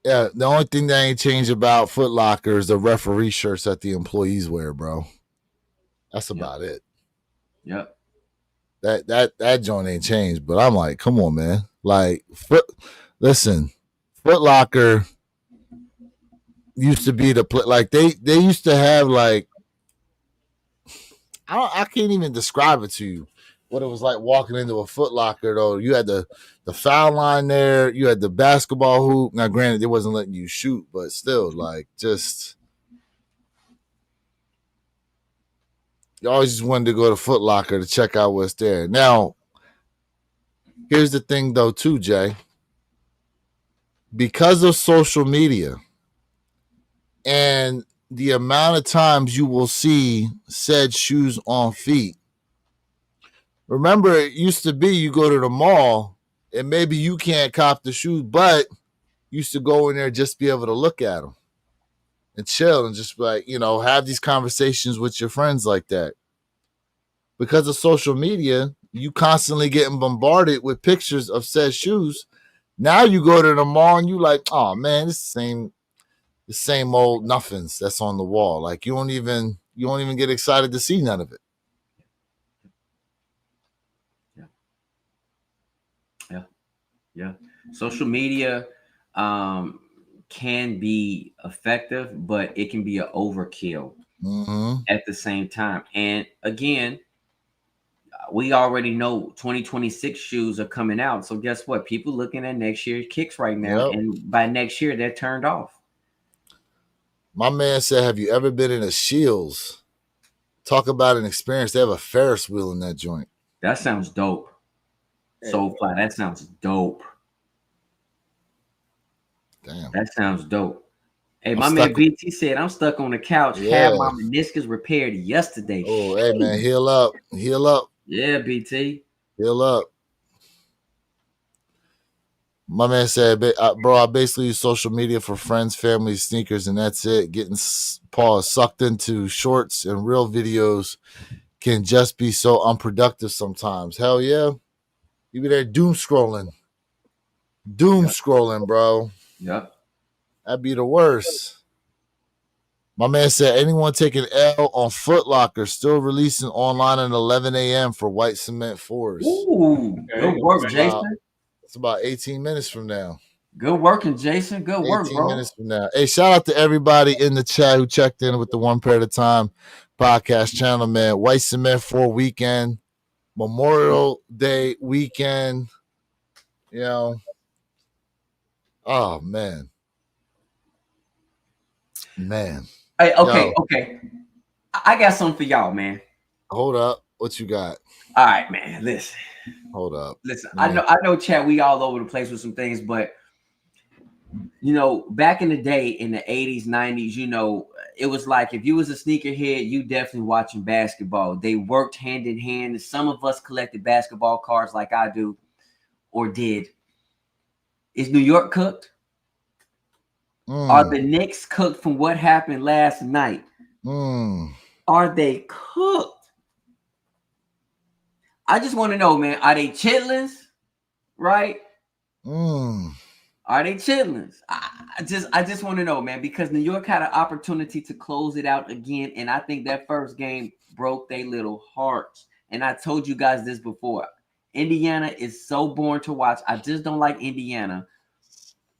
Yeah, the only thing that ain't changed about Foot Locker is the referee shirts that the employees wear, bro. That's about it. Yep. That joint ain't changed, but I'm like, come on, man. Like, Foot Locker used to be the like they used to have, like, I can't even describe it to you what it was like walking into a Foot Locker, though. You had the foul line there. You had the basketball hoop. Now, granted, it wasn't letting you shoot, but still, like, just you always just wanted to go to Foot Locker to check out what's there. Now, here's the thing, though, too, Jay. Because of social media and the amount of times you will see said shoes on feet, remember, it used to be you go to the mall and maybe you can't cop the shoes, but you used to go in there just to be able to look at them. and chill and just like, have these conversations with your friends like that. Because of social media, you constantly getting bombarded with pictures of said shoes. Now you go to the mall and you like, oh man, it's the same old nothings that's on the wall. Like you don't even get excited to see none of it. Yeah. Social media can be effective, but it can be an overkill at the same time. And again, we already know 2026 shoes are coming out. So guess what? People looking at next year's kicks right now, and by next year they're turned off. My man said, have you ever been in a Shields? Talk about an experience. They have a Ferris wheel in that joint. That sounds dope. So fly. That sounds dope. Damn. That sounds dope. Hey, my man BT said, I'm stuck on the couch. Yeah. Had my meniscus repaired yesterday. Oh, hey, man. Heal up. Heal up. Yeah, BT. Heal up. My man said, bro, I basically use social media for friends, family, sneakers, and that's it. Getting sucked into shorts and real videos can just be so unproductive sometimes. Hell yeah. You be there doom scrolling. Scrolling, bro. Yep. That'd be the worst. My man said, anyone taking L on Foot Locker still releasing online at 11 a.m. for white cement 4s. Ooh, good work, Jason. It's about 18 minutes from now. Good working, Jason. Good work, bro. 18 minutes from now. Hey, shout out to everybody in the chat who checked in with the One Pair at a Time podcast channel, man. White Cement 4 weekend, Memorial Day weekend. Oh, man. Hey, okay. I got something for y'all, man. Hold up. What you got? All right, man. Listen. Hold up. Listen, man. I know, chat, we all over the place with some things, but back in the day, in the 80s, 90s, it was like if you was a sneakerhead, you definitely watching basketball. They worked hand in hand. Some of us collected basketball cards like I do or did. Is New York cooked? Are the Knicks cooked from what happened last night? Are they cooked? I just want to know, man, are they chitlins? Right? Are they chitlins? I just want to know, man, because New York had an opportunity to close it out again, and I think that first game broke their little hearts. And I told you guys this before. Indiana is so boring to watch. I just don't like Indiana.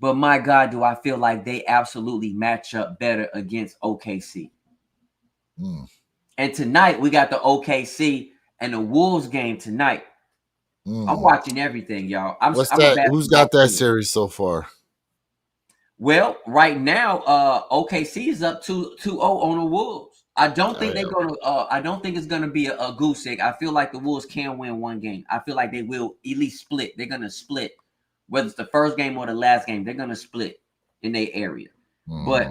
But my God, do I feel like they absolutely match up better against OKC. And tonight, we got the OKC and the Wolves game tonight. I'm watching everything, y'all. Who's got that series so far? Well, right now, OKC is up 2-0 on the Wolves. I don't think they're gonna. I don't think it's gonna be a goose egg. I feel like the Wolves can win one game. I feel like they will at least split. They're gonna split, whether it's the first game or the last game. They're gonna split in their area. But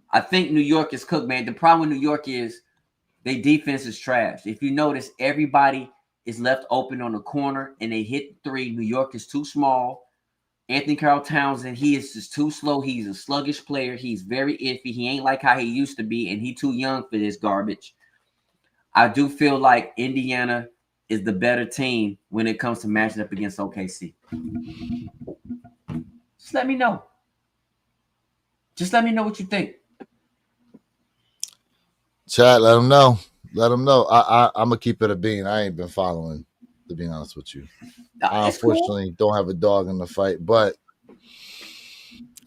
I think New York is cooked, man. The problem with New York is their defense is trash. If you notice, everybody is left open on the corner and they hit three. New York is too small. Anthony Carl Townsend, he is just too slow. He's a sluggish player. He's very iffy. He ain't like how he used to be, and he's too young for this garbage. I do feel like Indiana is the better team when it comes to matching up against OKC. Just let me know. Just let me know what you think. Chat, let them know. Let them know. I'm going to keep it a bean. I ain't been following, to be honest with you. I unfortunately don't have a dog in the fight, but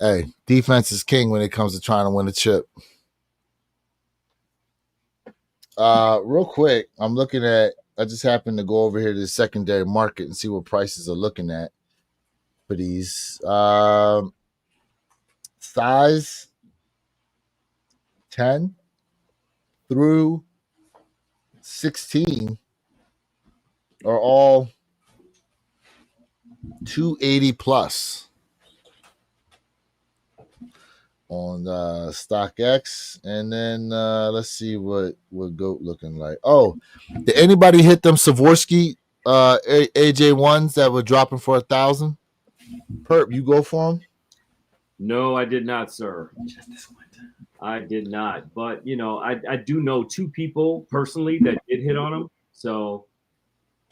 hey, defense is king when it comes to trying to win a chip. Real quick, I just happened to go over here to the secondary market and see what prices are looking at for these. Size 10 through 16 are all 280 plus on StockX, and then let's see what GOAT looking like. Oh, did anybody hit them Swarovski AJ ones that were dropping for 1,000? Perp, you go for them? No, I did not, sir. I did not, but you know, I do know 2 people personally that did hit on them. So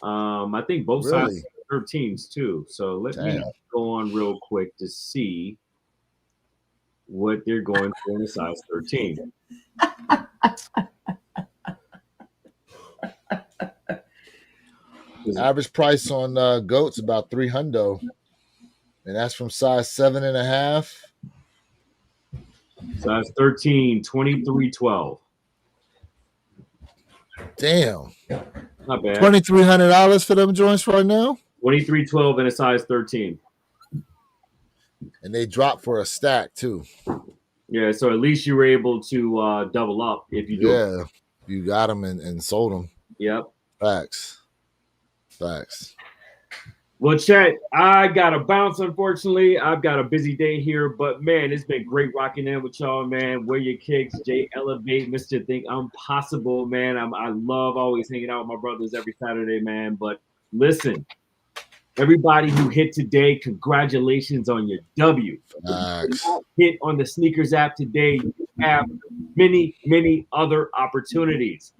I think both sides Really? 13s too. So let me Damn. go on real quick to see what they're going for in a size 13. Average price on goats about $300, and that's from size 7.5. Size 13, 23.12. Damn. Not bad. $2,300 for them joints right now. 23.12 and a size 13. And they drop for a stack too. Yeah, so at least you were able to double up if you do. Yeah, you got them and sold them. Yep. Facts. Well, chat, I got to bounce, unfortunately. I've got a busy day here, but man, it's been great rocking in with y'all, man. Wear your kicks, Jay Elevate, Mr. Think I'm Possible, man. I love always hanging out with my brothers every Saturday, man. But listen, everybody who hit today, congratulations on your W. Facts. Hit on the sneakers app today, you have many, many other opportunities.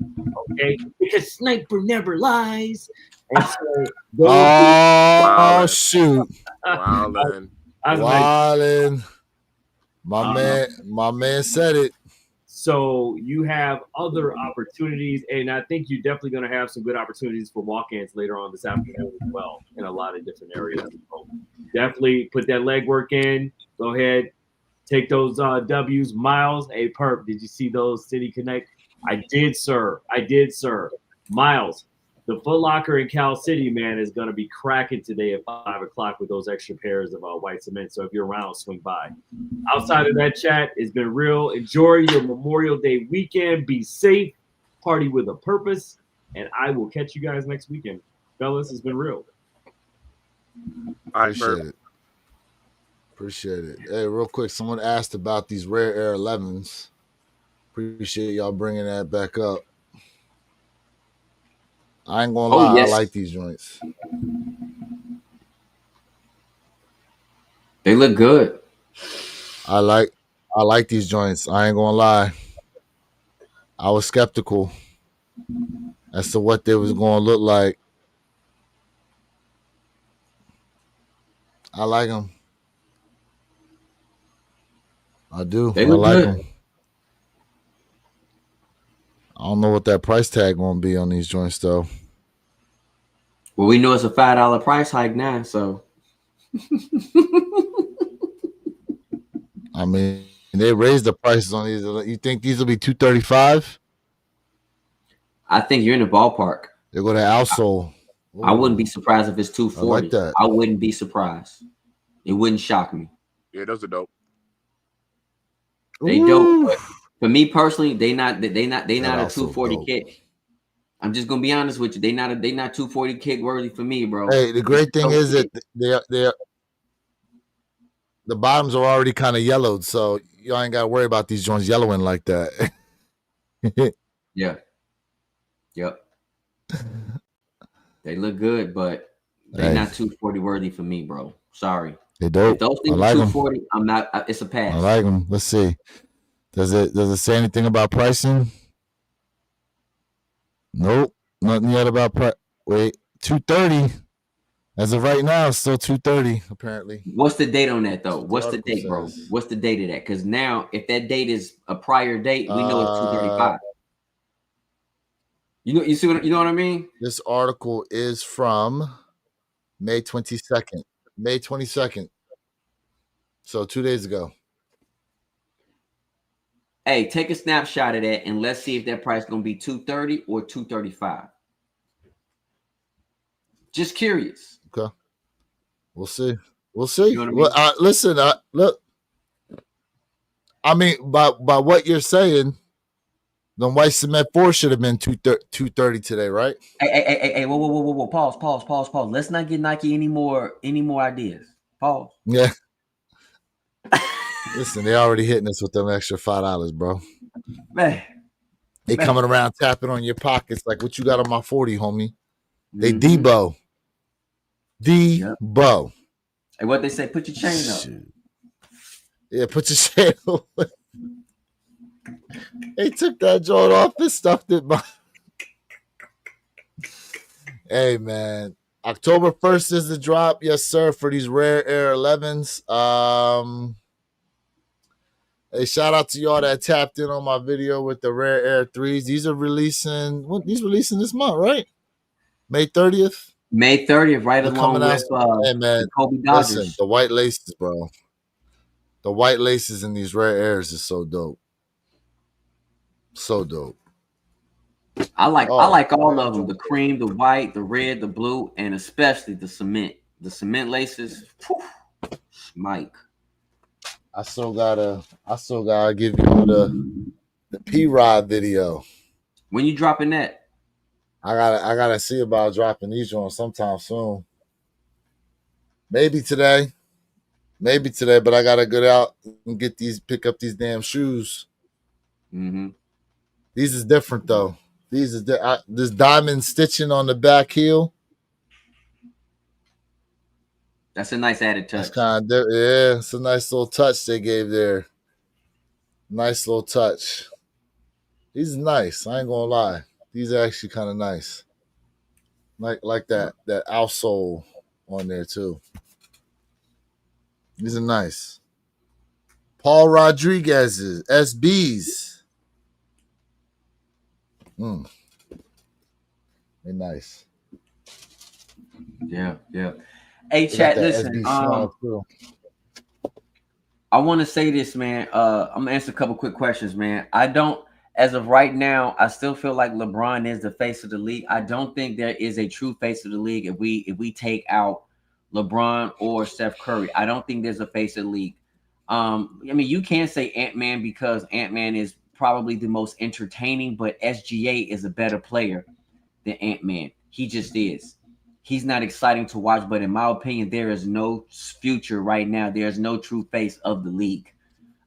Okay, because Sniper never lies. And so shoot. Wildin'. Wildin'. My man said it. So you have other opportunities, and I think you're definitely going to have some good opportunities for walk-ins later on this afternoon as well in a lot of different areas. So definitely put that legwork in. Go ahead, take those W's. Miles, hey, Perp, did you see those City Connect? I did, sir. Miles, the Foot Locker in Cal City, man, is going to be cracking today at 5 o'clock with those extra pairs of white cement. So if you're around, swing by. Outside of that, chat, it's been real. Enjoy your Memorial Day weekend. Be safe. Party with a purpose. And I will catch you guys next weekend. Fellas, it's been real. Appreciate it. Hey, real quick, someone asked about these Rare Air 11s. Appreciate y'all bringing that back up. I ain't gonna lie, yes. I like these joints. They look good. I like these joints. I ain't gonna lie. I was skeptical as to what they was gonna look like. I like them. I do. They look like good. them. I don't know what that price tag gonna be on these joints though. Well, we know it's a $5 price hike now, so. I mean, they raised the prices on these. You think these will be $235? I think you're in the ballpark. They go to outsole. I wouldn't be surprised if it's $240. I like that. I wouldn't be surprised. It wouldn't shock me. Yeah, those are dope. They dope. For me personally, they not a 240 dope. kick. I'm just gonna be honest with you. They not 240 kick worthy for me, bro. Hey, the great thing is that the bottoms are already kind of yellowed, so y'all ain't got to worry about these joints yellowing like that. Yeah. Yep. They look good, but they're not 240 worthy for me, bro. Sorry. They dope. If those things are 240, I'm not. It's a pass. I like them. Let's see. Does it say anything about pricing? Nope. Nothing yet about price. Wait, 230. As of right now, it's still 230 apparently. What's the date on that though? What's the date, bro? What's the date of that? Because now, if that date is a prior date, we know it's 235. You see what you know what I mean? This article is from May 22nd. May 22nd. So 2 days ago. Hey, take a snapshot of that and let's see if that price is gonna be 230 or 235. Just curious. Okay. We'll see. We'll see. You know what I mean? Well, listen, look. I mean, by what you're saying, the white cement 4 should have been 230 today, right? Hey, whoa. Pause. Let's not get Nike any more ideas. Pause. Yeah. Listen, they already hitting us with them extra $5, bro. Man. They coming around tapping on your pockets like, what you got on my 40, homie? They Debo. Debo. Hey, what they say? Put your chain up. Yeah, put your chain up. They took that joint off and stuffed it by. Hey, man. October 1st is the drop. Yes, sir, for these Rare Air 11s. Hey, shout out to y'all that tapped in on my video with the Rare Air 3s. These are releasing, these releasing this month, right? May 30th? May 30th, right They're along with hey, man, the Kobe Dodgers. Listen, the white laces, bro. The white laces in these Rare Airs is so dope. So dope. I like all of them. The cream, the white, the red, the blue, and especially the cement. The cement laces. Whew, Mike. I still gotta give you the P-Rod video. When you dropping that? I gotta see about dropping these ones sometime soon. Maybe today, but I gotta get out and pick up these damn shoes. Mm-hmm. These is different though. These is this diamond stitching on the back heel. That's a nice added touch. That's kind of yeah. It's a nice little touch they gave there. Nice little touch. These is nice. I ain't gonna lie. These are actually kind of nice. Like that outsole on there too. These are nice. Paul Rodriguez's SBs. They're nice. Yeah. Hey, chat, listen. I want to say this, man. I'm gonna answer a couple quick questions, man. I don't, as of right now, I still feel like LeBron is the face of the league. I don't think there is a true face of the league if we take out LeBron or Steph Curry. I don't think there's a face of the league. I mean, you can't say Ant-Man because Ant-Man is probably the most entertaining, but SGA is a better player than Ant-Man. He just is. He's not exciting to watch, but in my opinion, there is no future right now. There's no true face of the league.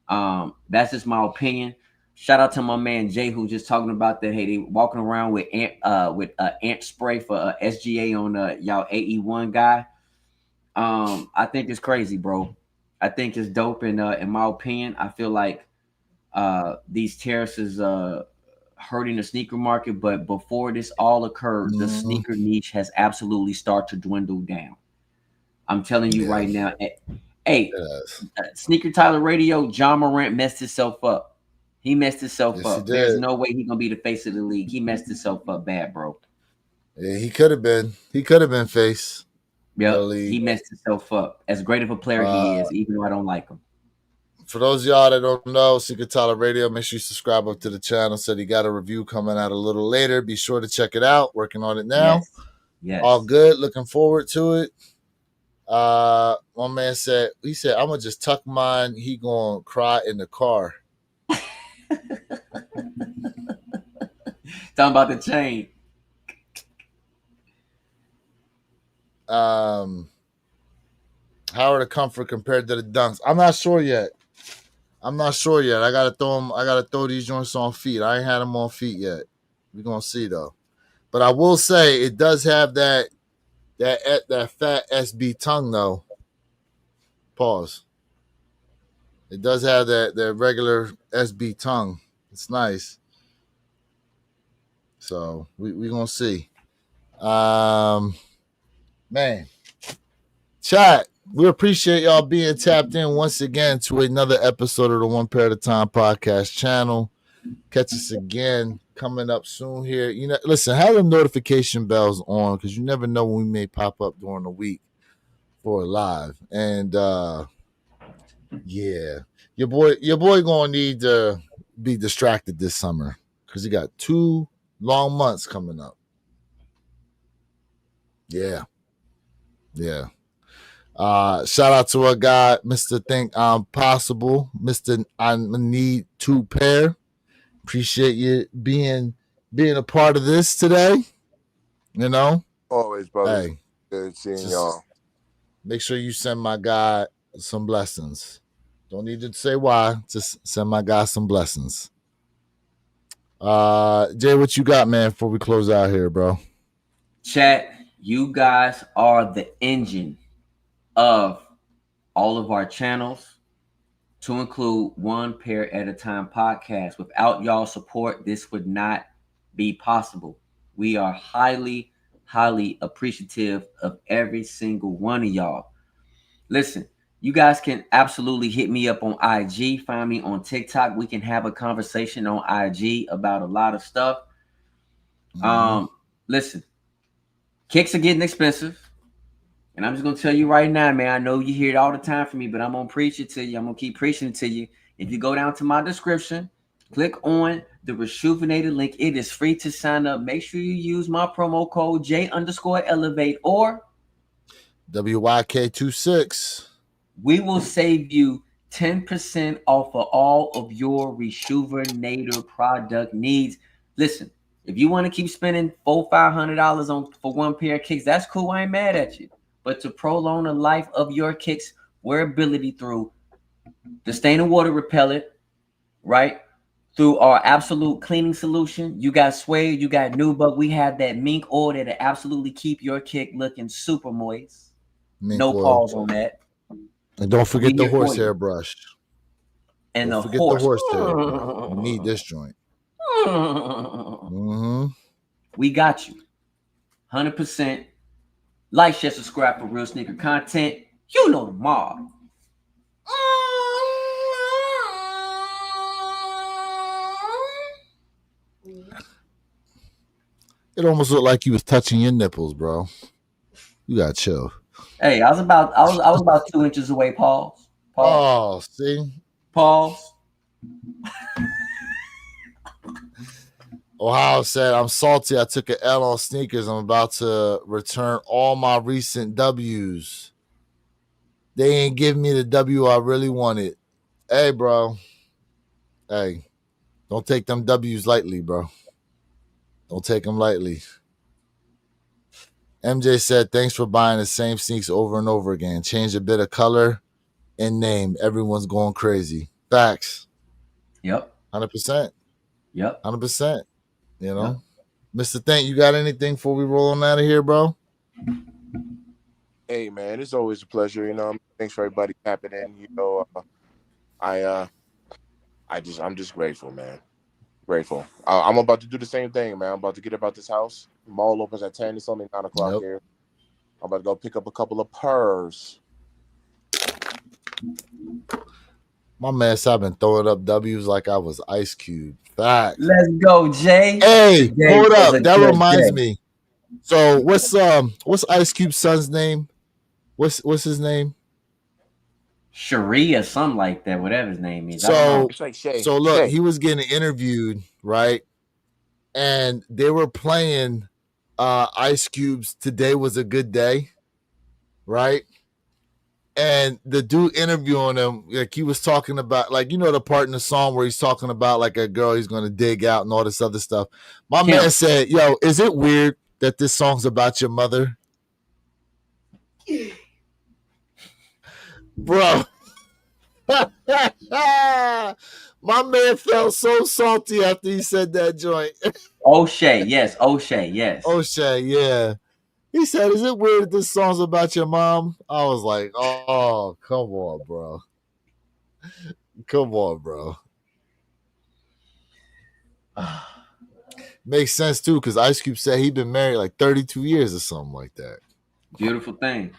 That's just my opinion. Shout out to my man Jay, who's just talking about that. Hey, they walking around with ant spray for SGA on y'all AE1 guy. I think it's crazy, bro. I think it's dope, and in my opinion, I feel like these tariffs is hurting the sneaker market. But before this all occurred, the sneaker niche has absolutely started to dwindle down. I'm telling you right now. Hey, Sneaker Tyler Radio, John Morant messed himself up. He messed himself up. There's no way he's gonna be the face of the league. He messed himself up bad, bro. Yeah, he could have been. He could have been face. Yeah, he messed himself up. As great of a player he is, even though I don't like him. For those of y'all that don't know, Secret Tyler Radio, make sure you subscribe up to the channel. Said he got a review coming out a little later. Be sure to check it out. Working on it now. Yes. All good. Looking forward to it. One man said, I'm gonna just tuck mine. He gonna cry in the car. Talking about the chain. How are the comfort compared to the dunks? I'm not sure yet. I gotta throw these joints on feet. I ain't had them on feet yet. We're gonna see though. But I will say it does have that fat SB tongue though. Pause. It does have that regular SB tongue. It's nice. So we gonna see. Man. Chat. We appreciate y'all being tapped in once again to another episode of the One Pair at a Time podcast channel. Catch us again coming up soon here. You know, listen, have the notification bells on because you never know when we may pop up during the week for a live. And yeah, your boy gonna need to be distracted this summer because he got 2 long months coming up. Yeah. Shout out to our guy, Mr. Think I'm Possible, Mr. I Need 2 Pair. Appreciate you being a part of this today. You know, always, brother. Hey, good seeing y'all. Make sure you send my guy some blessings. Don't need to say why. Just send my guy some blessings. Jay, what you got, man? Before we close out here, bro. Chat, you guys are the engine of all of our channels. to include One Pair at a Time podcast. Without y'all support, this would not be possible. We are highly, highly appreciative of every single one of y'all. Listen, you guys can absolutely hit me up on IG, find me on TikTok. We can have a conversation on IG about a lot of stuff. Listen, kicks are getting expensive. And I'm just going to tell you right now, man, I know you hear it all the time from me, but I'm going to preach it to you. I'm going to keep preaching it to you. If you go down to my description, click on the Rejuvenated link. It is free to sign up. Make sure you use my promo code J_Elevate or WYK26. We will save you 10% off of all of your Rejuvenator product needs. Listen, if you want to keep spending $400-$500 for one pair of kicks, that's cool. I ain't mad at you. But to prolong the life of your kicks wearability through the stain and water repellent, right? Through our absolute cleaning solution, you got suede, you got nubuck. We have that mink oil that'll absolutely keep your kick looking super moist. Mink no oil. pause on that. And don't forget the horsehair brush. And don't forget the horsehair brush. You need this joint. We got you. 100%. Like, share, subscribe for real sneaker content. You know the mob. It almost looked like you was touching your nipples, bro. You gotta chill. Hey, I was about 2 inches away. Pause. Oh, see. Pause. Ohio said, I'm salty. I took an L on sneakers. I'm about to return all my recent W's. They ain't giving me the W I really wanted. Hey, bro. Hey, don't take them W's lightly, bro. Don't take them lightly. MJ said, thanks for buying the same sneaks over and over again. Change a bit of color and name. Everyone's going crazy. Facts. Yep. 100%. Yep. 100%. You know? Yep. Mr. Think, you got anything before we roll on out of here, bro? Hey, man, it's always a pleasure. You know, thanks for everybody tapping in. You know, I'm just grateful, man. Grateful. I'm about to do the same thing, man. I'm about to get about this house. Mall opens at 10. It's only 9 o'clock here. I'm about to go pick up a couple of purrs. My man said I've been throwing up W's like I was Ice Cube. Facts. Let's go, Jay. Hey, hold up. That reminds me. So what's Ice Cube's son's name? What's his name? Cherie or something like that, whatever his name is. So, it's like Shay. So look, Shay. He was getting interviewed, right? And they were playing Ice Cube's Today Was a Good Day, right? And the dude interviewing him, like he was talking about, like, you know, the part in the song where he's talking about like a girl he's going to dig out and all this other stuff. My man said, yo, is it weird that this song's about your mother? Bro. My man felt so salty after he said that joint. O'Shea, yes. O'Shea, yes. O'Shea, yeah. He said, is it weird that this song's about your mom? I was like, oh, come on, bro. Come on, bro. Makes sense, too, because Ice Cube said he'd been married like 32 years or something like that. Beautiful thing.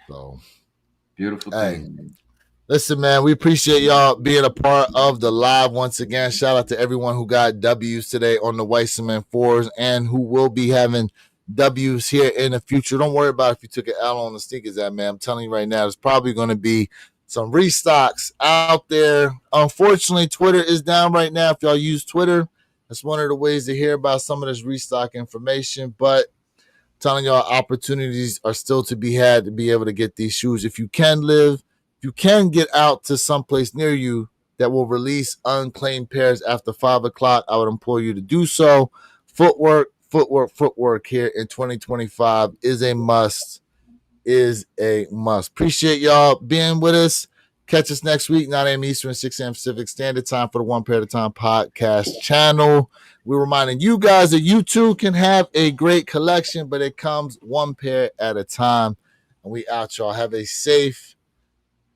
So, beautiful thing. Listen, man, we appreciate y'all being a part of the live once again. Shout out to everyone who got W's today on the Weissman 4s and who will be having W's here in the future. Don't worry about if you took an L on the sneakers, man. I'm telling you right now, there's probably going to be some restocks out there. Unfortunately, Twitter is down right now. If y'all use Twitter, that's one of the ways to hear about some of this restock information. But telling y'all, opportunities are still to be had to be able to get these shoes. If you can get out to someplace near you that will release unclaimed pairs after 5 o'clock, I would implore you to do so. Footwork here in 2025 is a must. Appreciate y'all being with us. Catch us next week, 9 a.m. Eastern, 6 a.m. Pacific Standard Time for the One Pair at a Time podcast channel. We're reminding you guys that you too can have a great collection, but it comes one pair at a time. And we out, y'all. Have a safe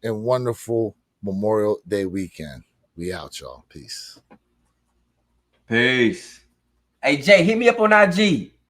and wonderful Memorial Day weekend. We out, y'all. Peace. Peace. Hey, Jay, hit me up on IG.